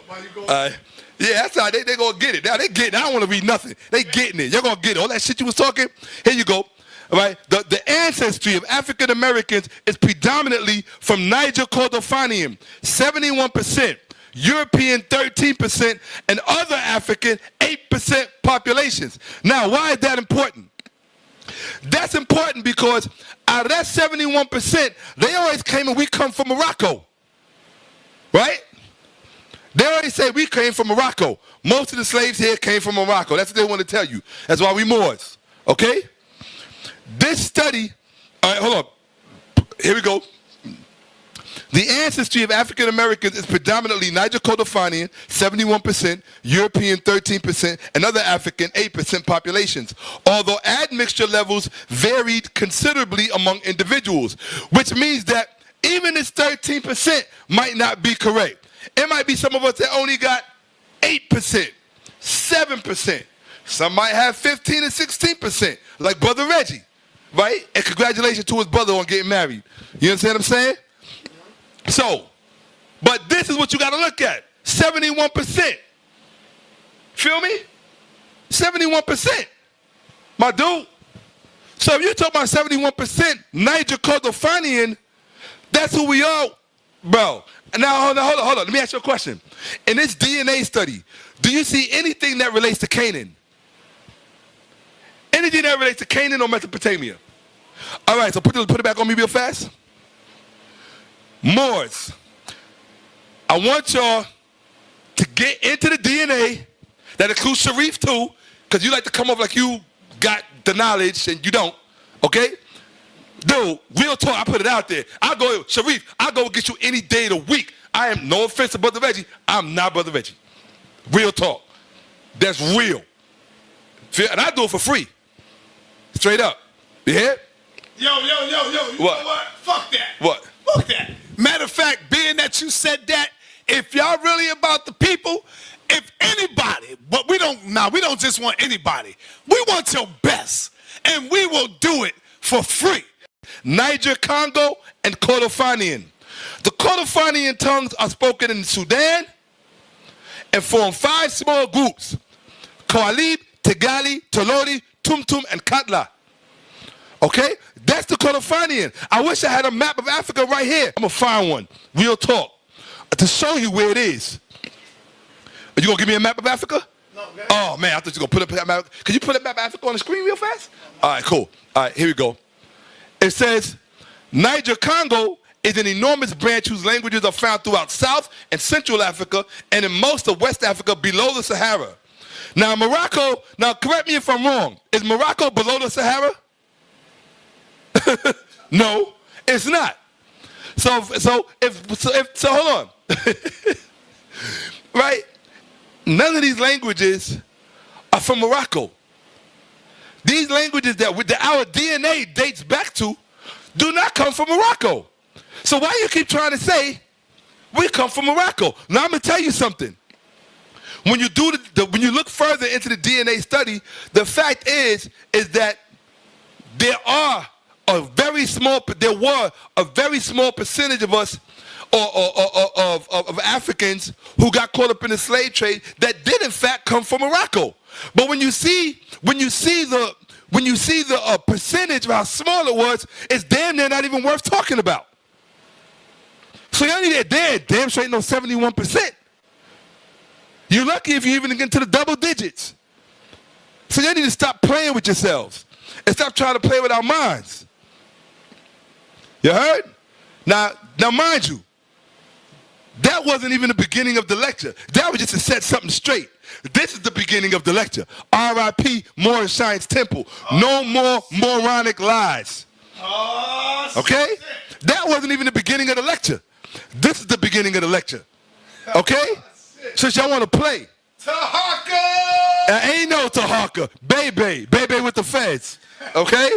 Yeah, that's how they gonna get it. Now they getting it. I don't want to read nothing. They getting it. You're gonna get it. All that shit you was talking, here you go. All right? The ancestry of African Americans is predominantly from Niger Cordofanian, 71%. European 13%, and other African 8% populations. Now, why is that important? That's important because out of that 71%, they always claim we come from Morocco. Right? They already say we came from Morocco. Most of the slaves here came from Morocco. That's what they want to tell you. That's why we Moors. Okay? This study, all right, hold on. Here we go. The ancestry of African Americans is predominantly Niger Cordofanian, 71%, European 13%, and other African 8% populations, although admixture levels varied considerably among individuals, which means that even this 13% might not be correct. It might be some of us that only got 8%, 7%. Some might have 15 and 16%, like Brother Reggie, right? And congratulations to his brother on getting married. You understand what I'm saying? So, but this is what you got to look at. 71%. Feel me? 71%. My dude. So if you're talking about 71% Niger Cordofanian, that's who we are, bro. Now, hold on. Let me ask you a question. In this DNA study, do you see anything that relates to Canaan? Anything that relates to Canaan or Mesopotamia? All right, so put it back on me real fast. Moors, I want y'all to get into the DNA. That includes Sharif too, because you like to come off like you got the knowledge and you don't, okay? Dude, real talk, I put it out there. Sharif, I'll go get you any day of the week. I am, no offense to Brother Reggie, I'm not Brother Reggie. Real talk. That's real. And I do it for free. Straight up. You hear? Yo, you What? know what? Fuck that. What? Fuck that. Matter of fact, being that you said that, if y'all really about the people, if anybody, but we don't just want anybody. We want your best, and we will do it for free. Niger, Congo, and Cordofanian. The Cordofanian tongues are spoken in Sudan and form 5 small groups: Kawalib, Tegali, Tolori, Tumtum, and Katla. Okay? That's the Cordofanian. I wish I had a map of Africa right here. I'm going to find one. Real talk. to show you where it is. Are you going to give me a map of Africa? No, man. Oh, man, I thought you were going to put a map. Could you put a map of Africa on the screen real fast? All right, cool. All right, here we go. It says, Niger-Congo is an enormous branch whose languages are found throughout South and Central Africa and in most of West Africa below the Sahara. Now, Morocco, now correct me if I'm wrong. Is Morocco below the Sahara? No, it's not. So hold on. Right? None of these languages are from Morocco. These languages that our DNA dates back to do not come from Morocco. So why you keep trying to say we come from Morocco? Now I'm gonna tell you something. When you do when you look further into the DNA study, the fact is that there were a very small percentage of us of Africans who got caught up in the slave trade that did in fact come from Morocco. But when you see the percentage of how small it was, it's damn near not even worth talking about. So y'all need that damn straight no 71%. You're lucky if you even get into the double digits. So y'all need to stop playing with yourselves and stop trying to play with our minds. You heard? Now mind you, that wasn't even the beginning of the lecture. That was just to set something straight. This is the beginning of the lecture. R.I.P. Moorish Science Temple. No more moronic lies. Okay? That wasn't even the beginning of the lecture. This is the beginning of the lecture. Okay? Since y'all want to play. Tahaka! Ain't no Tahaka. Bebe with the feds. Okay?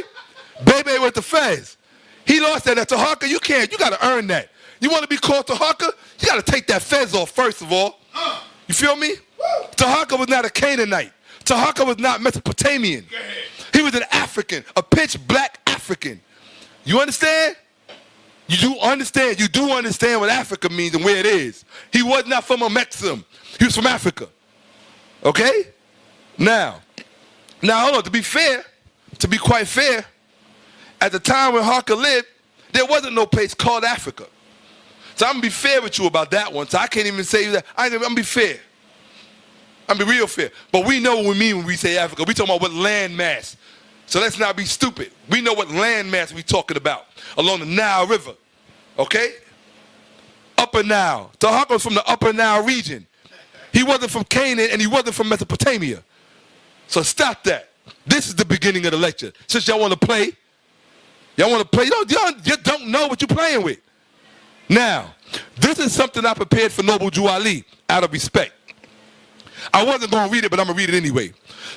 Bebe with the feds. He lost that at Tahaka. You got to earn that. You want to be called Tahaka? You got to take that fez off first of all. You feel me? Tahaka was not a Canaanite. Tahaka was not Mesopotamian. He was an African, a pitch black African. You understand? You do understand what Africa means and where it is. He was not from Amerikkka. He was from Africa. Okay? Now hold on. To be quite fair, at the time when Haka lived, there wasn't no place called Africa. So I'm going to be fair with you about that one. So I can't even say that. I'm going to be fair. I'm going to be real fair. But we know what we mean when we say Africa. We talking about what land mass. So let's not be stupid. We know what land mass we talking about. Along the Nile River. Okay? Upper Nile. Tahaka was from the Upper Nile region. He wasn't from Canaan and he wasn't from Mesopotamia. So stop that. This is the beginning of the lecture. Since y'all want to play, you don't know what you're playing with. Now, this is something I prepared for Noble Jew Ali out of respect. I wasn't going to read it, but I'm going to read it anyway.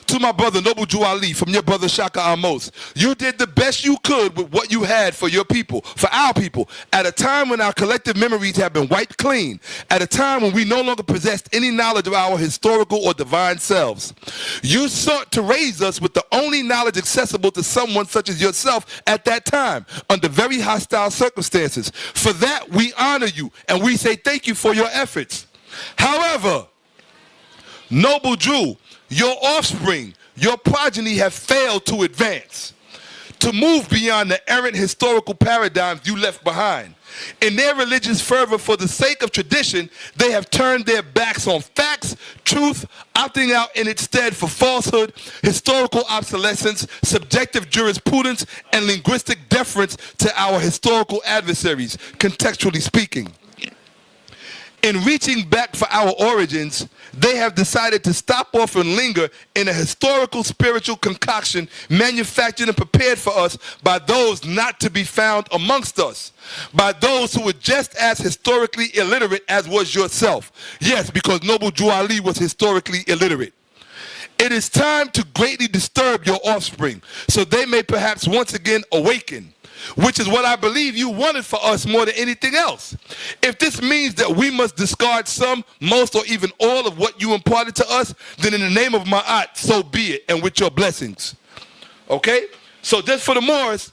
To my brother, Noble Jew Ali, from your brother Shakka Ahmose, you did the best you could with what you had for your people, for our people, at a time when our collective memories have been wiped clean, at a time when we no longer possessed any knowledge of our historical or divine selves. You sought to raise us with the only knowledge accessible to someone such as yourself at that time, under very hostile circumstances. For that, we honor you, and we say thank you for your efforts. However, Noble Jew, your offspring, your progeny have failed to advance, to move beyond the errant historical paradigms you left behind. In their religious fervor for the sake of tradition, they have turned their backs on facts, truth, opting out in its stead for falsehood, historical obsolescence, subjective jurisprudence, and linguistic deference to our historical adversaries, contextually speaking. In reaching back for our origins, they have decided to stop off and linger in a historical spiritual concoction manufactured and prepared for us by those not to be found amongst us, by those who were just as historically illiterate as was yourself. Yes, because Noble Jew Ali was historically illiterate. It is time to greatly disturb your offspring, so they may perhaps once again awaken, which is what I believe you wanted for us more than anything else. If this means that we must discard some, most, or even all of what you imparted to us, then in the name of Ma'at, so be it, and with your blessings. Okay? So just for the Moors,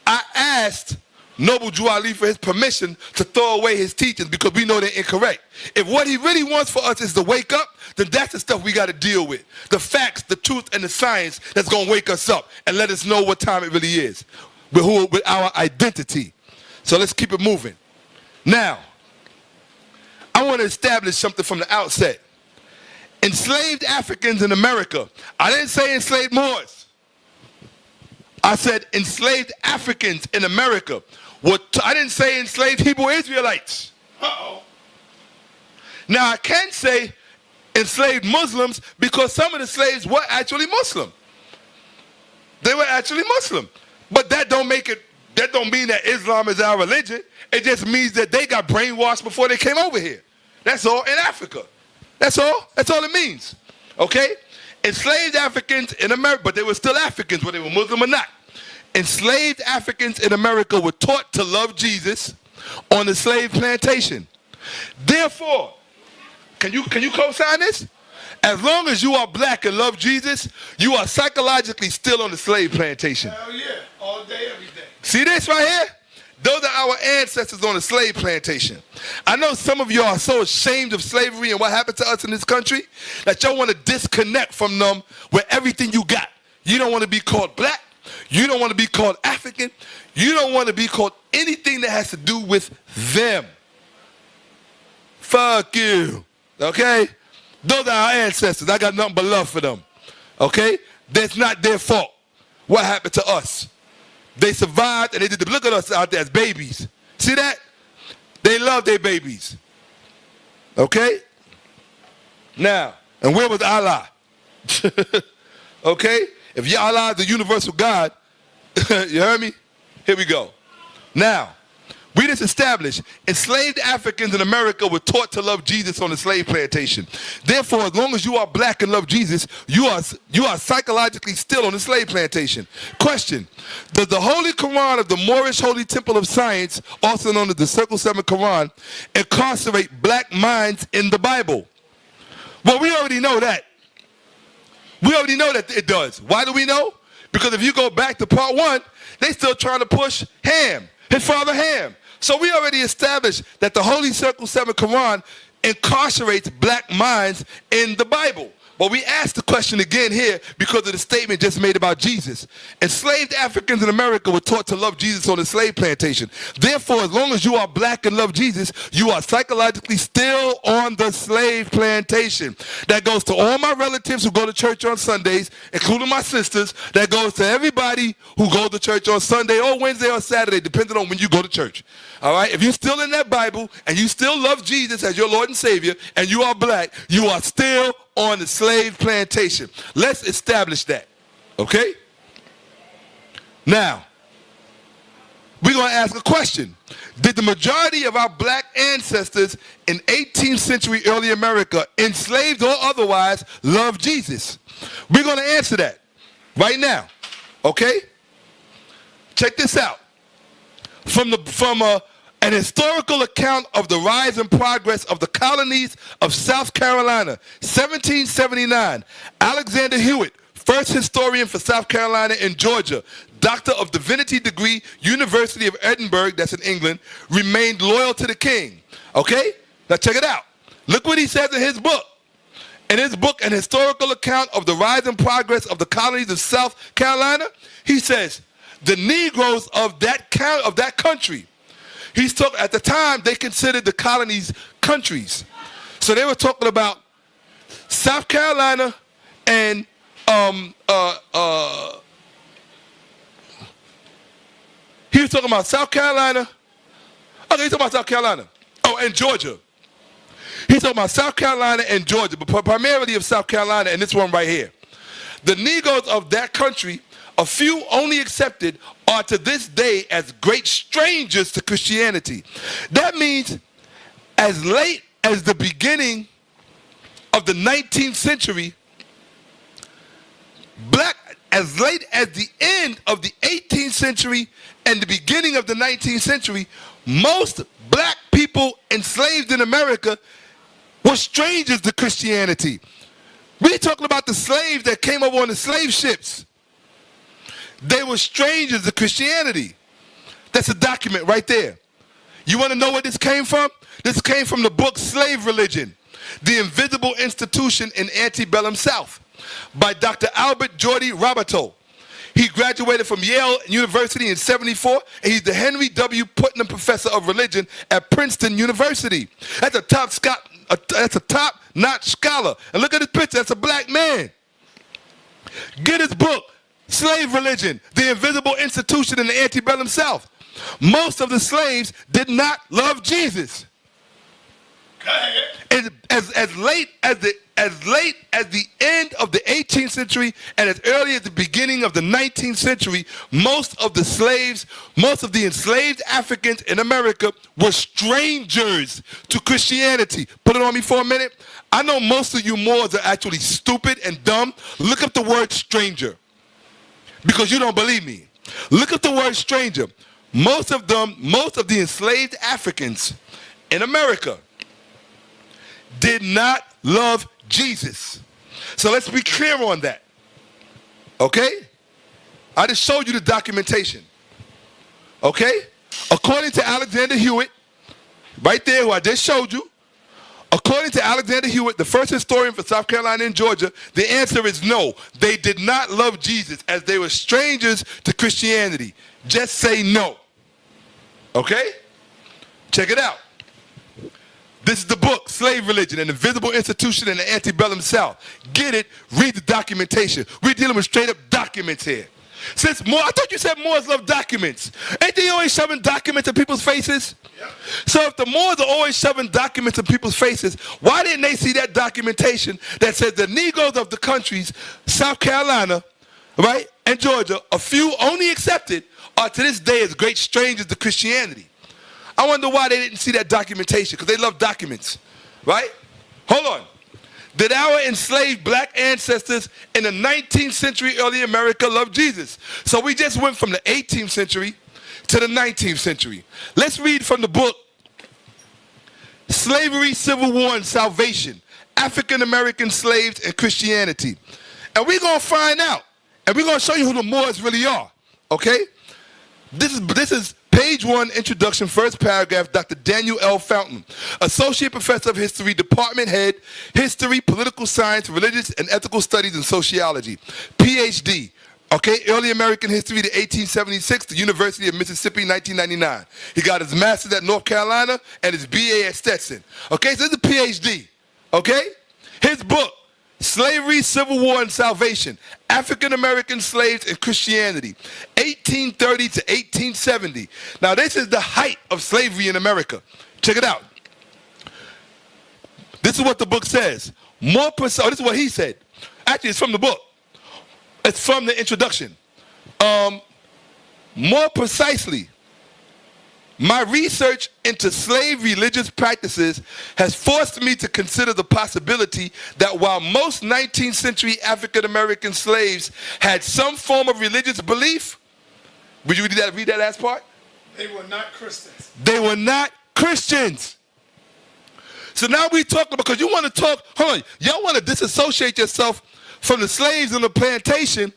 I asked Noble Jew Ali for his permission to throw away his teachings because we know they're incorrect. If what he really wants for us is to wake up, then that's the stuff we got to deal with. The facts, the truth, and the science that's going to wake us up and let us know what time it really is. With our identity. So let's keep it moving. Now, want to establish something from the outset. Enslaved Africans in America. I didn't say enslaved Moors. I said enslaved Africans in America. I didn't say enslaved Hebrew Israelites. Now I can say enslaved Muslims because some of the slaves were actually Muslim. They were actually Muslim. But that don't mean that Islam is our religion. It just means that they got brainwashed before they came over here. That's all in Africa. That's all. That's all it means. Okay? Enslaved Africans in America, but they were still Africans, whether they were Muslim or not. Enslaved Africans in America were taught to love Jesus on the slave plantation. Therefore, can you co-sign this? As long as you are black and love Jesus, you are psychologically still on the slave plantation. Hell yeah, all day, every day. See this right here? Those are our ancestors on the slave plantation. I know some of you are so ashamed of slavery and what happened to us in this country that y'all want to disconnect from them with everything you got. You don't want to be called black. You don't want to be called African. You don't want to be called anything that has to do with them. Fuck you. Okay? Those are our ancestors. I got nothing but love for them. Okay? That's not their fault. What happened to us? They survived and they did. Look at us out there as babies. See that? They love their babies. Okay? Now, and where was Allah? Okay? If your Allah is the universal God, you heard me? Here we go. Now, we just established enslaved Africans in America were taught to love Jesus on the slave plantation. Therefore, as long as you are black and love Jesus, you are psychologically still on the slave plantation. Question: does the Holy Quran of the Moorish Holy Temple of Science, also known as the Circle 7 Quran, incarcerate black minds in the Bible? Well, we already know that. We already know that it does. Why do we know? Because if you go back to part 1, they still trying to push Ham, his father Ham. So we already established that the Holy Circle 7 Quran incarcerates black minds in the Bible. But we asked the question again here because of the statement just made about Jesus. Enslaved Africans in America were taught to love Jesus on the slave plantation. Therefore, as long as you are black and love Jesus, you are psychologically still on the slave plantation. That goes to all my relatives who go to church on Sundays, including my sisters. That goes to everybody who goes to church on Sunday or Wednesday or Saturday, depending on when you go to church. All right? If you're still in that Bible and you still love Jesus as your Lord and Savior and you are black, you are still on the slave plantation. Let's establish that. Okay? Now, we're going to ask a question. Did the majority of our black ancestors in 18th century early America, enslaved or otherwise, love Jesus? We're going to answer that right now. Okay? Check this out. From an historical account of the rise and progress of the colonies of South Carolina, 1779, Alexander Hewitt, first historian for South Carolina and Georgia, Doctor of Divinity degree, University of Edinburgh, that's in England, remained loyal to the king. Okay? Now check it out. Look what he says in his book. In his book, An Historical Account of the Rise and Progress of the Colonies of South Carolina, he says, the Negroes of that country, he's talking, at the time, they considered the colonies countries. So they were talking about South Carolina and he was talking about South Carolina. Okay, he's talking about South Carolina. Oh, and Georgia. He's talking about South Carolina and Georgia, but primarily of South Carolina and this one right here. The Negroes of that country, a few only accepted, are to this day as great strangers to Christianity. That means as late as the beginning of the 19th century, as late as the end of the 18th century and the beginning of the 19th century, most black people enslaved in America were strangers to Christianity. We're talking about the slaves that came over on the slave ships. They were strangers to Christianity. That's a document right there. You want to know where this came from? This came from the book Slave Religion, The Invisible Institution in Antebellum South by Dr. Albert Jordy Roberto. He graduated from Yale University in 74, and he's the Henry W. Putnam Professor of Religion at Princeton University. That's a top-notch scholar. And look at his picture. That's a black man. Get his book, Slave Religion, The Invisible Institution in the Antebellum South. Most of the slaves did not love Jesus. And as late as the end of the 18th century and as early as the beginning of the 19th century, most of the enslaved Africans in America were strangers to Christianity. Put it on me for a minute. I know most of you Moors are actually stupid and dumb. Look up the word stranger, because you don't believe me. Look up the word stranger. Most of the enslaved Africans in America did not love Jesus. So let's be clear on that. Okay? I just showed you the documentation. Okay? According to Alexander Hewitt, right there, who I just showed you, according to Alexander Hewitt, the first historian for South Carolina and Georgia, the answer is no. They did not love Jesus as they were strangers to Christianity. Just say no. Okay? Check it out. This is the book, Slave Religion, an Invisible Institution in the Antebellum South. Get it, read the documentation. We're dealing with straight up documents here. Since Moore, I thought you said Moors love documents. Ain't they always shoving documents in people's faces? Yep. So if the Moors are always shoving documents in people's faces, why didn't they see that documentation that says the Negroes of the countries, South Carolina, right, and Georgia, a few only accepted, are to this day as great strangers to Christianity? I wonder why they didn't see that documentation, because they love documents, right? Hold on. Did our enslaved black ancestors in the 19th century early America love Jesus? So we just went from the 18th century to the 19th century. Let's read from the book, Slavery, Civil War, and Salvation, African American Slaves and Christianity. And we're going to find out, and we're going to show you who the Moors really are, okay? This is page 1, introduction, first paragraph, Dr. Daniel L. Fountain, Associate Professor of History, Department Head, History, Political Science, Religious and Ethical Studies, and Sociology, PhD, okay, Early American History to 1876, the University of Mississippi, 1999. He got his master's at North Carolina and his BA at Stetson. Okay, so this is a PhD, okay? His book, Slavery, Civil War, and Salvation, African American Slaves and Christianity, 1830 to 1870. Now this is the height of slavery in America. Check it out. This is what the book says. This is what he said. Actually, it's from the book. It's from the introduction. More precisely, my research into slave religious practices has forced me to consider the possibility that while most 19th century African American slaves had some form of religious belief, would you read that last part? They were not Christians. They were not Christians. So now we talk, because you want to talk, hold on, y'all want to disassociate yourself from the slaves on the plantation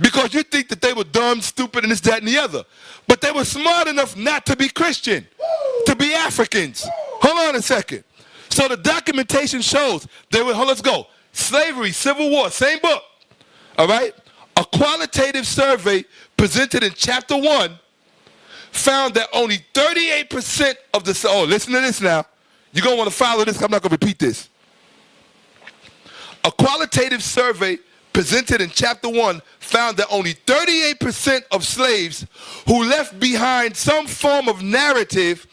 because you think that they were dumb, stupid, and this, that, and the other. But they were smart enough not to be Christian, to be Africans. Hold on a second. So the documentation shows they were, let's go. Slavery, Civil War, same book. All right? A qualitative survey presented in chapter 1 found that only 38% of the, listen to this now. You're going to want to follow this. I'm not going to repeat this. A qualitative survey presented in chapter 1 found that only 38% of slaves who left behind some form of narrative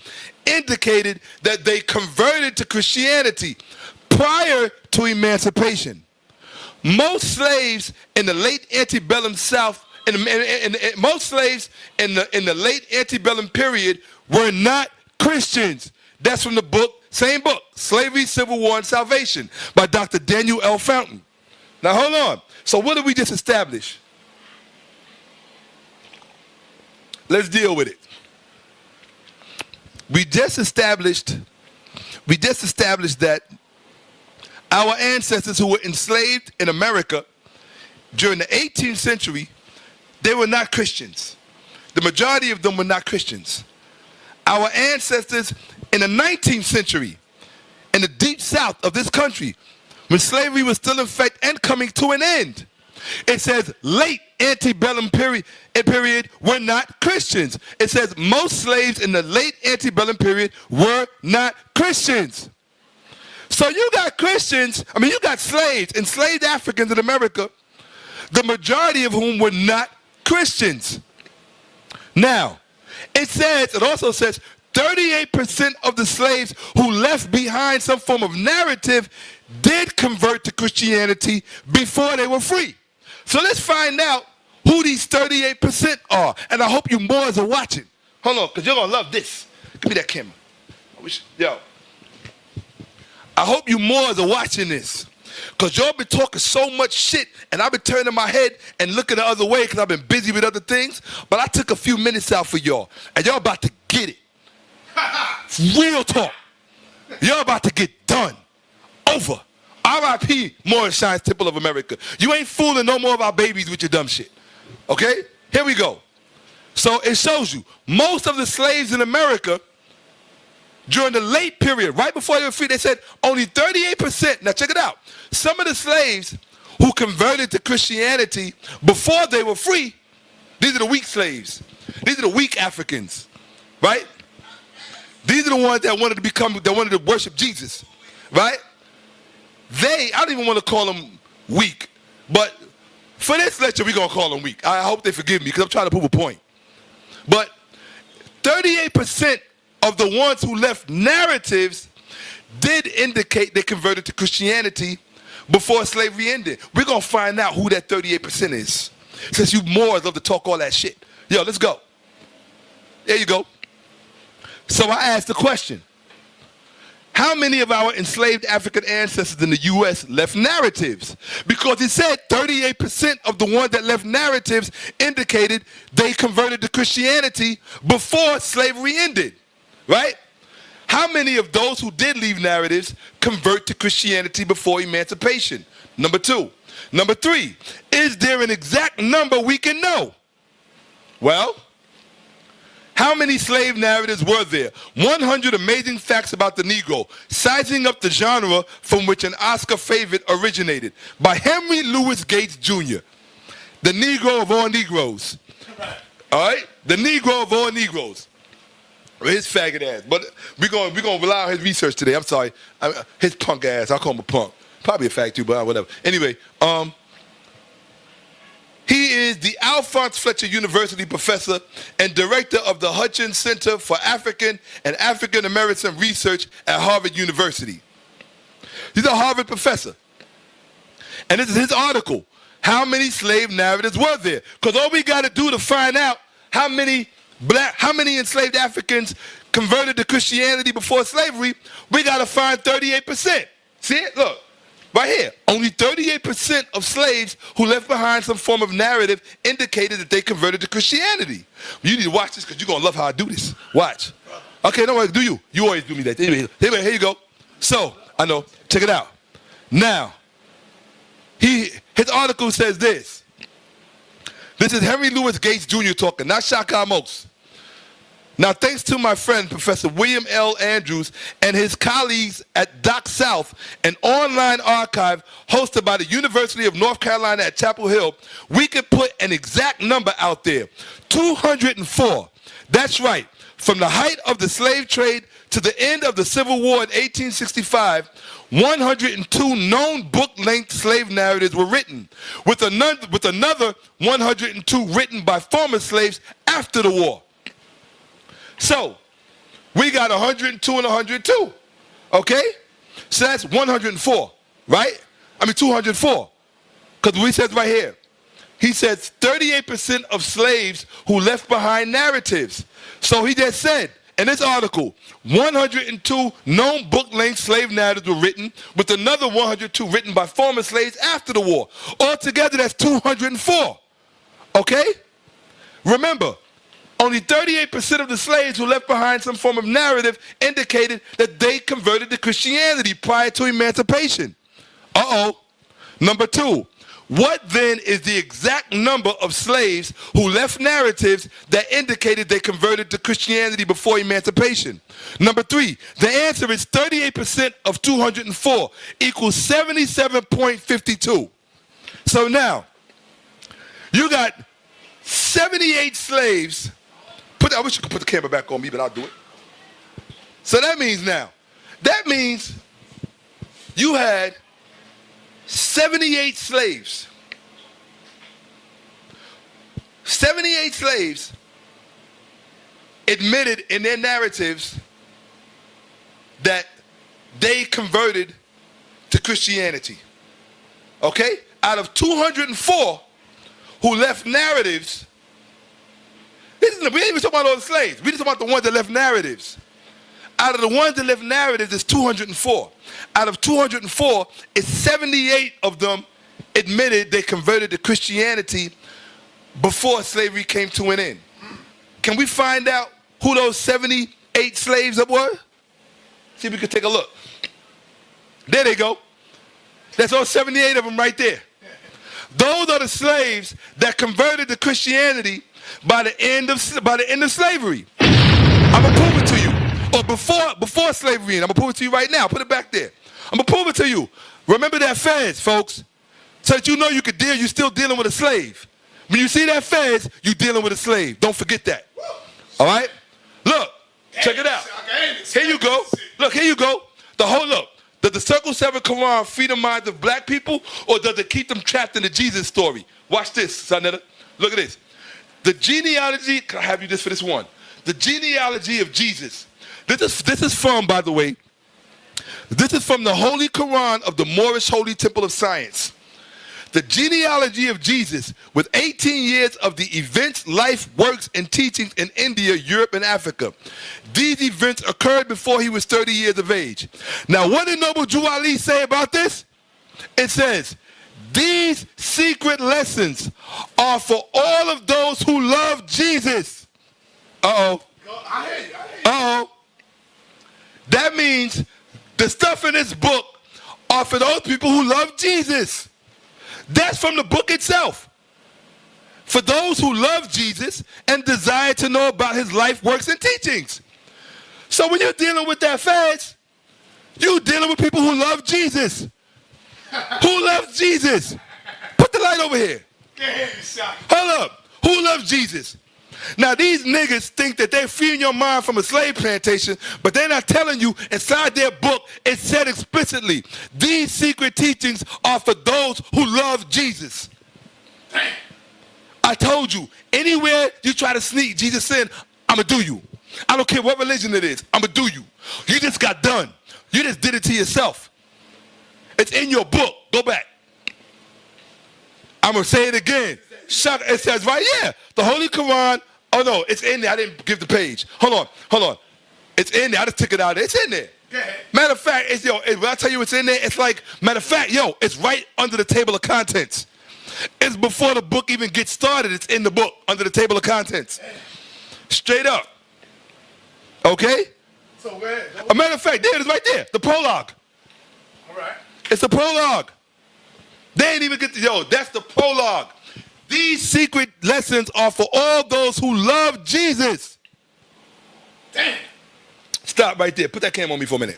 indicated that they converted to Christianity prior to emancipation. Most slaves in the late antebellum South, most slaves in the late antebellum period were not Christians. That's from the book, same book, Slavery, Civil War, and Salvation by Dr. Daniel L. Fountain. Now hold on. So what did we just establish? Let's deal with it. We just established that our ancestors who were enslaved in America during the 18th century, they were not Christians. The majority of them were not Christians. Our ancestors in the 19th century, in the deep south of this country, when slavery was still in effect and coming to an end, It says late antebellum period were not Christians. It says most slaves in the late antebellum period were not Christians. So you got Christians, you got slaves, enslaved Africans in America, the majority of whom were not Christians. Now, it also says 38% of the slaves who left behind some form of narrative did convert to Christianity before they were free. So let's find out who these 38% are. And I hope you Moors are watching. Hold on, because you're going to love this. Give me that camera. I hope you Moors are watching this. Because y'all been talking so much shit, and I've been turning my head and looking the other way because I've been busy with other things. But I took a few minutes out for y'all, and y'all about to get it. Real talk. Y'all about to get done. Over. R.I.P. Moorish Science Temple of America. You ain't fooling no more of our babies with your dumb shit. Okay? Here we go. So it shows you, most of the slaves in America, during the late period, right before they were free, they said only 38%. Now check it out. Some of the slaves who converted to Christianity before they were free, these are the weak slaves. These are the weak Africans, right? These are the ones that wanted to worship Jesus, right? I don't even want to call them weak, but for this lecture, we're going to call them weak. I hope they forgive me because I'm trying to prove a point. But 38% of the ones who left narratives did indicate they converted to Christianity before slavery ended. We're going to find out who that 38% is. Since you Moors love to talk all that shit. Yo, let's go. There you go. So I asked the question. How many of our enslaved African ancestors in the U.S. left narratives? Because it said 38% of the ones that left narratives indicated they converted to Christianity before slavery ended, right? How many of those who did leave narratives convert to Christianity before emancipation? Number 2. Number 3, is there an exact number we can know? Well, how many slave narratives were there? 100 amazing facts about the Negro, sizing up the genre from which an Oscar favorite originated, by Henry Louis Gates Jr., the Negro of all Negroes. All right? The Negro of all Negroes. His faggot ass. But we're going to rely on his research today. I'm sorry. His punk ass. I'll call him a punk. Probably a fag too, but whatever. Anyway, he is the Alphonse Fletcher University professor and director of the Hutchins Center for African and African American Research at Harvard University. He's a Harvard professor. And this is his article. How many slave narratives were there? Because all we got to do to find out how many enslaved Africans converted to Christianity before slavery, we got to find 38%. See it? Look. Right here, only 38% of slaves who left behind some form of narrative indicated that they converted to Christianity. You need to watch this because you're going to love how I do this. Watch. Okay, no worries, do you? You always do me that. Anyway, here you go. So, I know, check it out. Now, his article says this. This is Henry Louis Gates Jr. talking, not Shakka Ahmose. Now, thanks to my friend, Professor William L. Andrews, and his colleagues at Doc South, an online archive hosted by the University of North Carolina at Chapel Hill, we could put an exact number out there, 204. That's right. From the height of the slave trade to the end of the Civil War in 1865, 102 known book-length slave narratives were written, with another 102 written by former slaves after the war. So, we got 102 and 102, okay? So that's 104, right? 204, because we said right here. He says 38% of slaves who left behind narratives. So he just said, in this article, 102 known book-length slave narratives were written, with another 102 written by former slaves after the war. Altogether, that's 204, okay? Remember, only 38% of the slaves who left behind some form of narrative indicated that they converted to Christianity prior to emancipation. Number 2, what then is the exact number of slaves who left narratives that indicated they converted to Christianity before emancipation? Number 3, the answer is 38% of 204 equals 77.52. So now, You got 78 slaves. I wish you could put the camera back on me, but I'll do it. So that means you had 78 slaves. 78 slaves admitted in their narratives that they converted to Christianity. Okay? Out of 204 who left narratives, we ain't even talking about all the slaves. We just talking about the ones that left narratives. Out of the ones that left narratives, it's 204. Out of 204, it's 78 of them admitted they converted to Christianity before slavery came to an end. Can we find out who those 78 slaves were? See if we can take a look. There they go. That's all 78 of them right there. Those are the slaves that converted to Christianity by the end of slavery. I'm gonna prove it to you. Or before slavery, and I'm gonna prove it to you right now. Put it back there. I'm gonna prove it to you. Remember that feds, folks, so that you know you could deal. You're still dealing with a slave. When you see that feds, you're dealing with a slave. Don't forget that. All right? Look, check it out. Here you go. Look, here you go. Does the Circle 7 Quran free the minds of black people, or does it keep them trapped in the Jesus story? Watch this, sa.neter. Look at this. The genealogy, can I have you this for this one? The genealogy of Jesus. This is from, by the way, this is from the Holy Quran of the Moorish Holy Temple of Science. The genealogy of Jesus, with 18 years of the events, life, works, and teachings in India, Europe, and Africa. These events occurred before he was 30 years of age. Now, what did Noble Jew Ali say about this? It says, these secret lessons are for all of those who love Jesus. Uh-oh. Uh-oh. That means the stuff in this book are for those people who love Jesus. That's from the book itself. For those who love Jesus and desire to know about his life, works, and teachings. So when you're dealing with that fast, you're dealing with people who love Jesus. Who loves Jesus? Put the light over here. Hold up. Who loves Jesus? Now these niggas think that they're freeing your mind from a slave plantation, but they're not telling you inside their book it said explicitly, these secret teachings are for those who love Jesus. Damn. I told you, anywhere you try to sneak Jesus in, I'ma do you. I don't care what religion it is, I'ma do you. You just got done. You just did it to yourself. It's in your book. Go back. I'm gonna say it again. Shakka, it says right here, the Holy Quran. Oh no, it's in there. I didn't give the page. Hold on. It's in there. I just took it out. It's in there. Matter of fact, when I tell you it's in there, it's like, matter of fact, it's right under the table of contents. It's before the book even gets started. It's in the book under the table of contents. Straight up. Okay? So where? A matter of fact, there it is right there. The prologue. All right. It's the prologue. They ain't even get to, that's the prologue. These secret lessons are for all those who love Jesus. Damn. Stop right there. Put that camera on me for a minute.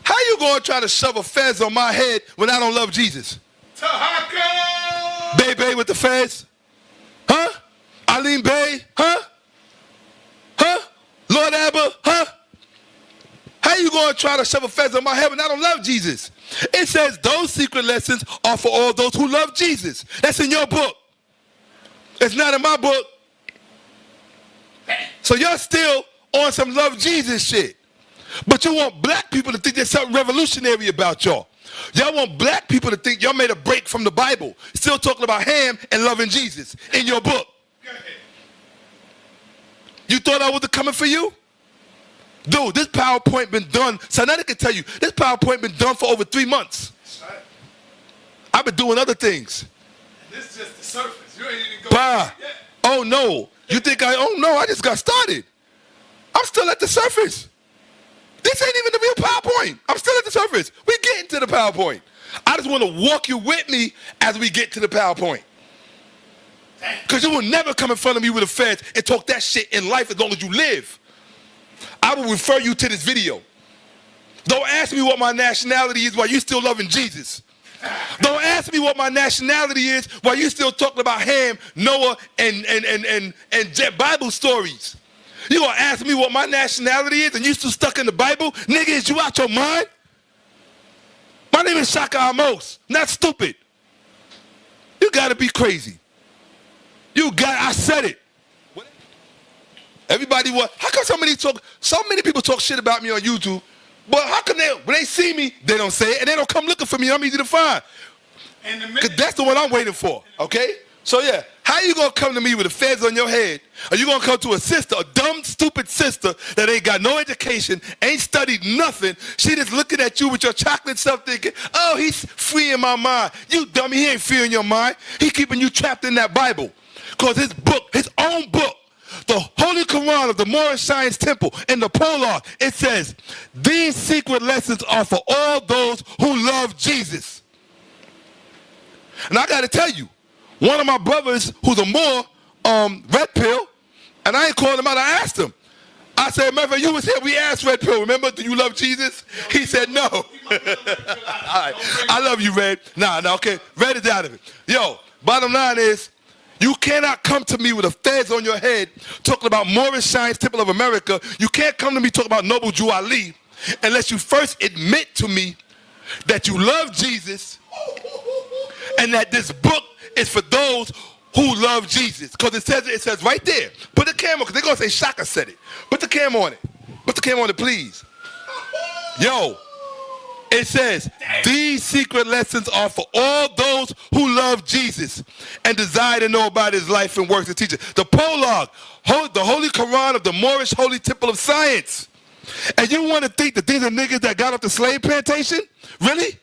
How you gonna try to shove a fez on my head when I don't love Jesus? Tahaka! Bay with the fez? Huh? Alim Bey? Huh? Huh? Lord Abba? Huh? How you gonna try to shove a fez on my head when I don't love Jesus? It says those secret lessons are for all those who love Jesus. That's in your book. It's not in my book. So y'all still on some love Jesus shit. But you want black people to think there's something revolutionary about y'all. Y'all want black people to think y'all made a break from the Bible. Still talking about ham and loving Jesus in your book. You thought I was coming for you? Dude, this PowerPoint been done. sa.neter can tell you, this PowerPoint been done for over 3 months. Right. I've been doing other things. This is just the surface. You ain't even go Bah. yet. Oh no. You think I just got started. I'm still at the surface. This ain't even the real PowerPoint. I'm still at the surface. We getting to the PowerPoint. I just want to walk you with me as we get to the PowerPoint. Because you will never come in front of me with a feds and talk that shit in life as long as you live. I will refer you to this video. Don't ask me what my nationality is while you still loving Jesus. Don't ask me what my nationality is while you still talking about Ham, Noah, and Bible stories. You gonna ask me what my nationality is and you still stuck in the Bible? Nigga, is you out your mind? My name is Shakka Ahmose. Not stupid. You gotta be crazy. I said it. Everybody how come so many people talk shit about me on YouTube, but how come when they see me, they don't say it and they don't come looking for me? I'm easy to find. Because that's the one I'm waiting for, okay? So yeah, how you gonna come to me with the feds on your head? Are you gonna come to a sister, a dumb, stupid sister that ain't got no education, ain't studied nothing? She just looking at you with your chocolate self thinking, oh, he's freeing my mind. You dummy, he ain't freeing your mind. He keeping you trapped in that Bible. Because his own book, the Holy Quran of the Moorish Science Temple, in the prologue, it says, these secret lessons are for all those who love Jesus. And I got to tell you, one of my brothers who's a Moor, Red Pill, and I ain't called him out, I asked him. I said, remember, you was here, we asked Red Pill, remember, do you love Jesus? He said, no. All right. I love you, Red. Nah, okay, Red is out of it. Yo, bottom line is, you cannot come to me with a fez on your head talking about Moorish Science Temple of America. You can't come to me talking about Noble Jew Ali unless you first admit to me that you love Jesus and that this book is for those who love Jesus. Because it says right there. Put the camera, because they're going to say Shakka said it. Put the camera on it. Put the camera on it, please. Yo. It says, these secret lessons are for all those who love Jesus and desire to know about his life and works and teaching. The prologue, the Holy Quran of the Moorish Holy Temple of Science. And you want to think that these are niggas that got off the slave plantation? Really?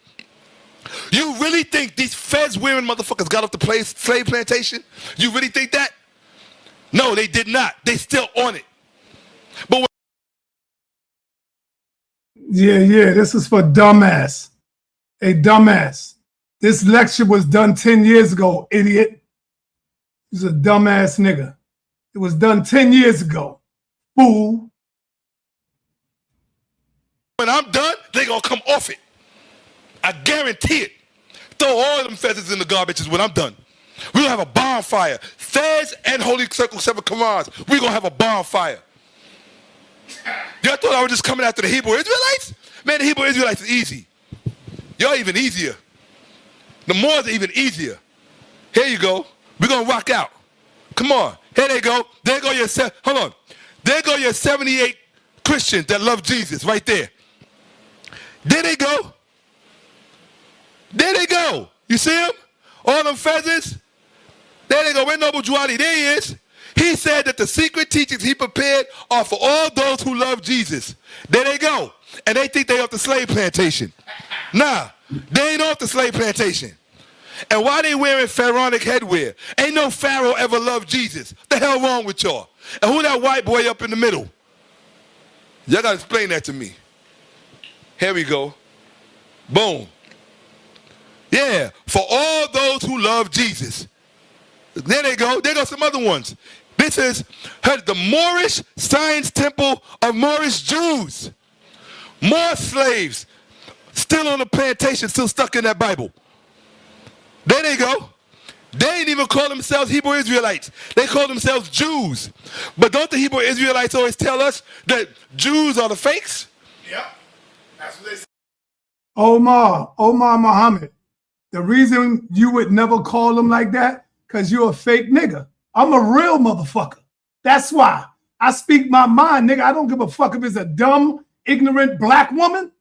You really think these fez-wearing motherfuckers got off the slave plantation? You really think that? No, they did not. They still on it. But Yeah, this is for dumbass. A dumbass. This lecture was done 10 years ago, idiot. He's a dumbass nigga. It was done 10 years ago, fool. when I'm done, they gonna come off it. I guarantee it. Throw all them feathers in the garbage when I'm done. We're gonna have a bonfire. Fez and Holy Circle 7 Qurans. We're gonna have a bonfire. Y'all thought I was just coming after the Hebrew Israelites? Man, the Hebrew Israelites is easy. Y'all even easier. The Moors are even easier. Here you go. We're gonna rock out. Come on. Here they go. There go your hold on. There go your 78 Christians that love Jesus right there. There they go. There they go. You see them? All them feathers. There they go. Where Noble Juwadi? There he is. He said that the secret teachings he prepared are for all those who love Jesus. There they go. And they think they off the slave plantation. Nah, they ain't off the slave plantation. And why they wearing pharaonic headwear? Ain't no pharaoh ever loved Jesus. The hell wrong with y'all? And who that white boy up in the middle? Y'all gotta explain that to me. Here we go. Boom. Yeah, for all those who love Jesus. There they go. There go some other ones. This is the Moorish Science Temple of Moorish Jews. More slaves still on the plantation, still stuck in that Bible. There they go. They ain't even call themselves Hebrew Israelites. They call themselves Jews. But don't the Hebrew Israelites always tell us that Jews are the fakes? Yep. That's what they say. Omar Muhammad. The reason you would never call them like that, because you're a fake nigga. I'm a real motherfucker. That's why. I speak my mind, nigga. I don't give a fuck if it's a dumb, ignorant black woman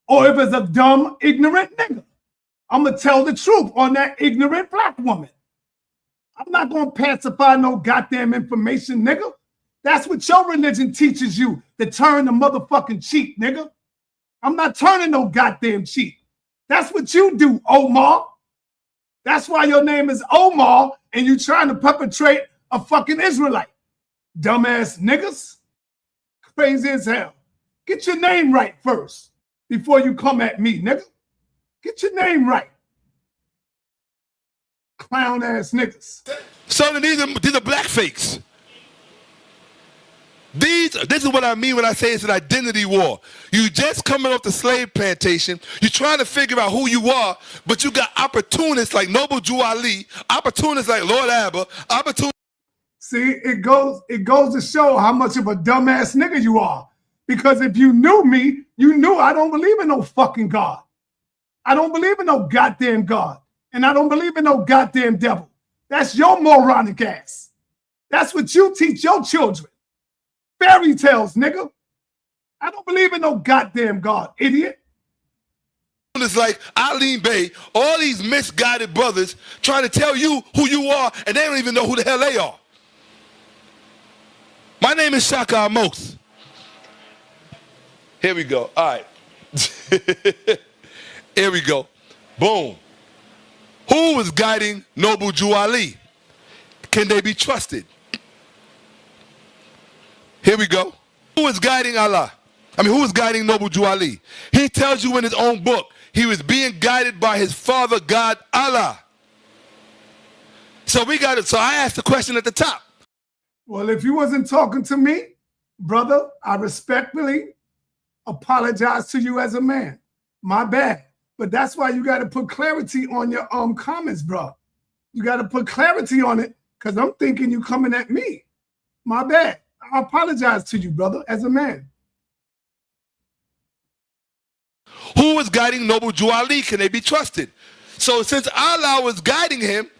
or if it's a dumb, ignorant nigga. I'm going to tell the truth on that ignorant black woman. I'm not going to pacify no goddamn information, nigga. That's what your religion teaches you, to turn the motherfucking cheek, nigga. I'm not turning no goddamn cheek. That's what you do, Omar. That's why your name is Omar and you trying to perpetrate a fucking Israelite. Dumbass niggas. Crazy as hell. Get your name right first before you come at me, nigga. Get your name right. Clown ass niggas. So these are black fakes. This is what I mean when I say it's an identity war. You just coming off the slave plantation. You're trying to figure out who you are, but you got opportunists like Noble Drew Ali, opportunists like Lord Abba, opportunists. See, it goes to show how much of a dumbass nigga you are. Because if you knew me, you knew I don't believe in no fucking God. I don't believe in no goddamn God. And I don't believe in no goddamn devil. That's your moronic ass. That's what you teach your children. Fairy tales, nigga. I don't believe in no goddamn God, idiot. It's like Eileen Bay, all these misguided brothers trying to tell you who you are, and they don't even know who the hell they are. My name is Shakka Ahmose. Here we go. All right. Here we go. Boom. Who was guiding Noble Drew Ali? Can they be trusted? Here we go. Who is guiding Allah? Who is guiding Noble Drew Ali? He tells you in his own book, he was being guided by his father, God, Allah. So I asked the question at the top. Well, if you wasn't talking to me, brother, I respectfully apologize to you as a man. My bad. But that's why you got to put clarity on your comments, bro. You got to put clarity on it because I'm thinking you coming at me. My bad. I apologize to you, brother, as a man. Who was guiding Noble Drew Ali? Can they be trusted? So since Allah was guiding him,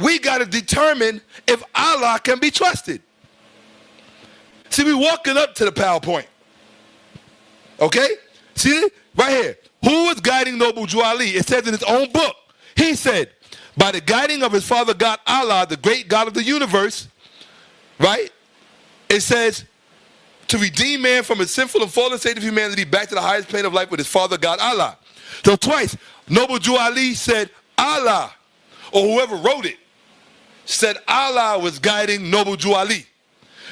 we got to determine if Allah can be trusted. See, we walking up to the PowerPoint. Okay? See it? Right here. Who was guiding Noble Drew Ali? It says in his own book. He said, by the guiding of his father God Allah, the great God of the universe, right? It says, to redeem man from his sinful and fallen state of humanity back to the highest plane of life with his father God Allah. So twice, Noble Drew Ali said Allah, or whoever wrote it, said Allah was guiding Noble Drew Ali.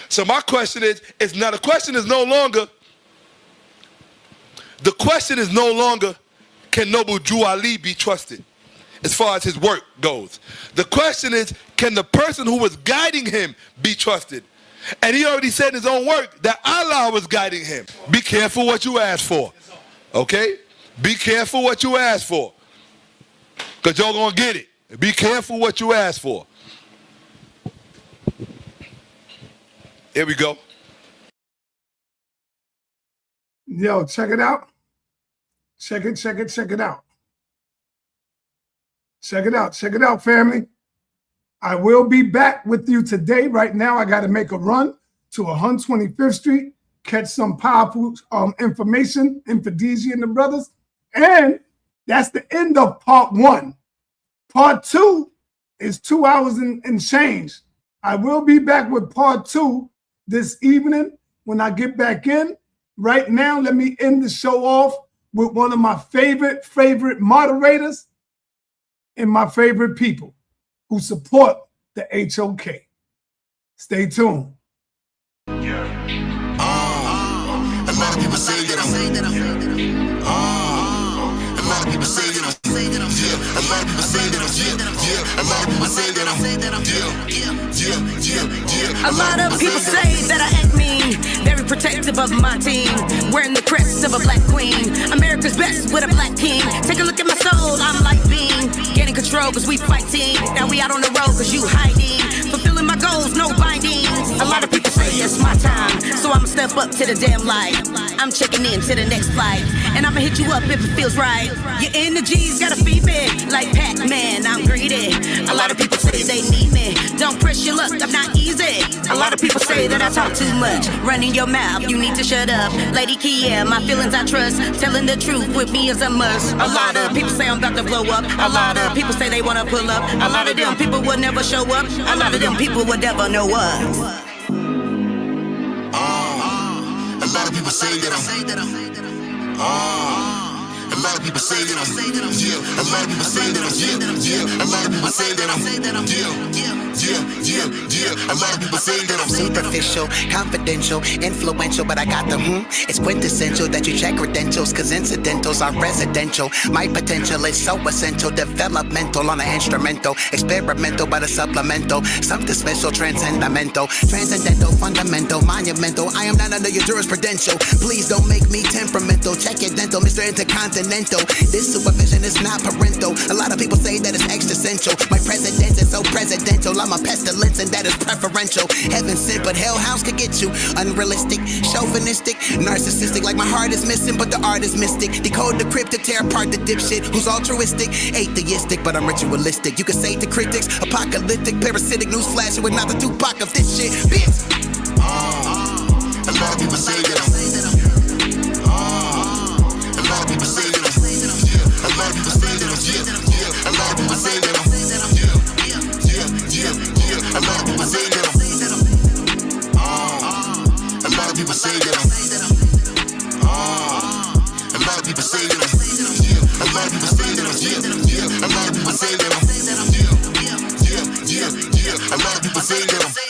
So my question is, the question is no longer, can Noble Drew Ali be trusted as far as his work goes? The question is, can the person who was guiding him be trusted? And he already said in his own work that Allah was guiding him. Be careful what you ask for. Okay? Be careful what you ask for. Because you're going to get it. Be careful what you ask for. Here we go. Yo, check it out. Check it out. Check it out, family. I will be back with you today. Right now, I got to make a run to 125th Street, catch some powerful information, Infidesi and the brothers. And that's the end of part 1. Part 2 is 2 hours and change. I will be back with part 2 this evening when I get back in. Right now, let me end the show off with one of my favorite moderators and my favorite people who support the HOK. Stay tuned. A lot of people say that I'm. A lot of people say that I'm. Yeah. A lot of people say that I'm. Yeah. A lot of people say that I'm. Yeah. A lot of people say that I act mean, very protective of my team, wearing the crest of a black queen, America's best with a black king. Take a look at my soul, I'm like Bean, getting control cause we fighting. Now we out on the road cause you hiding, fulfilling my goals, no binding. A lot of people say it's my time, so I'ma step up to the damn light. I'm checking in to the next flight, and I'ma hit you up if it feels right. Your energies gotta feed me, like Pac-Man, I'm greedy. A lot of people say they need me, don't press your luck, I'm not easy. A lot of people say that I talk too much, running your mouth, you need to shut up. Lady Kia, my feelings I trust, telling the truth with me is a must. A lot of people say I'm about to blow up, a lot of people say they wanna pull up, a lot of them people will never show up, a lot of them people will never know us. A lot of people say that I'm. A lot of people say that I'm. Yeah. A lot of people say that I'm. Yeah. A lot of people say that I'm. Yeah. yeah. A lot of people say that I'm superficial, confidential, influential, but I got the It's quintessential that you check credentials, cause incidentals are residential. My potential is so essential, developmental on an instrumental, experimental but a supplemental, something special, transcendental, fundamental, monumental. I am not under your jurisprudential. Please don't make me temperamental. Check your dental, Mr. Intercontinental. This supervision is not parental. A lot of people say that it's existential. My presidence is so presidential. I'm a pestilence and that is preferential. Heaven sent, but hell house could get you. Unrealistic, chauvinistic, narcissistic. Like my heart is missing, but the art is mystic. Decode the cryptic, tear apart the dipshit who's altruistic, atheistic, but I'm ritualistic. You could say to critics, apocalyptic, parasitic, newsflash, with not the Tupac of this shit, bitch. A lot of people say that I'm a lot of people say that I'm a lot of people say that I'm a lot of people say that I'm a lot of people say that I'm a lot of people say that I'm a lot of people say that I'm a lot of people say that I'm a lot of people say that I'm a lot of people say that I'm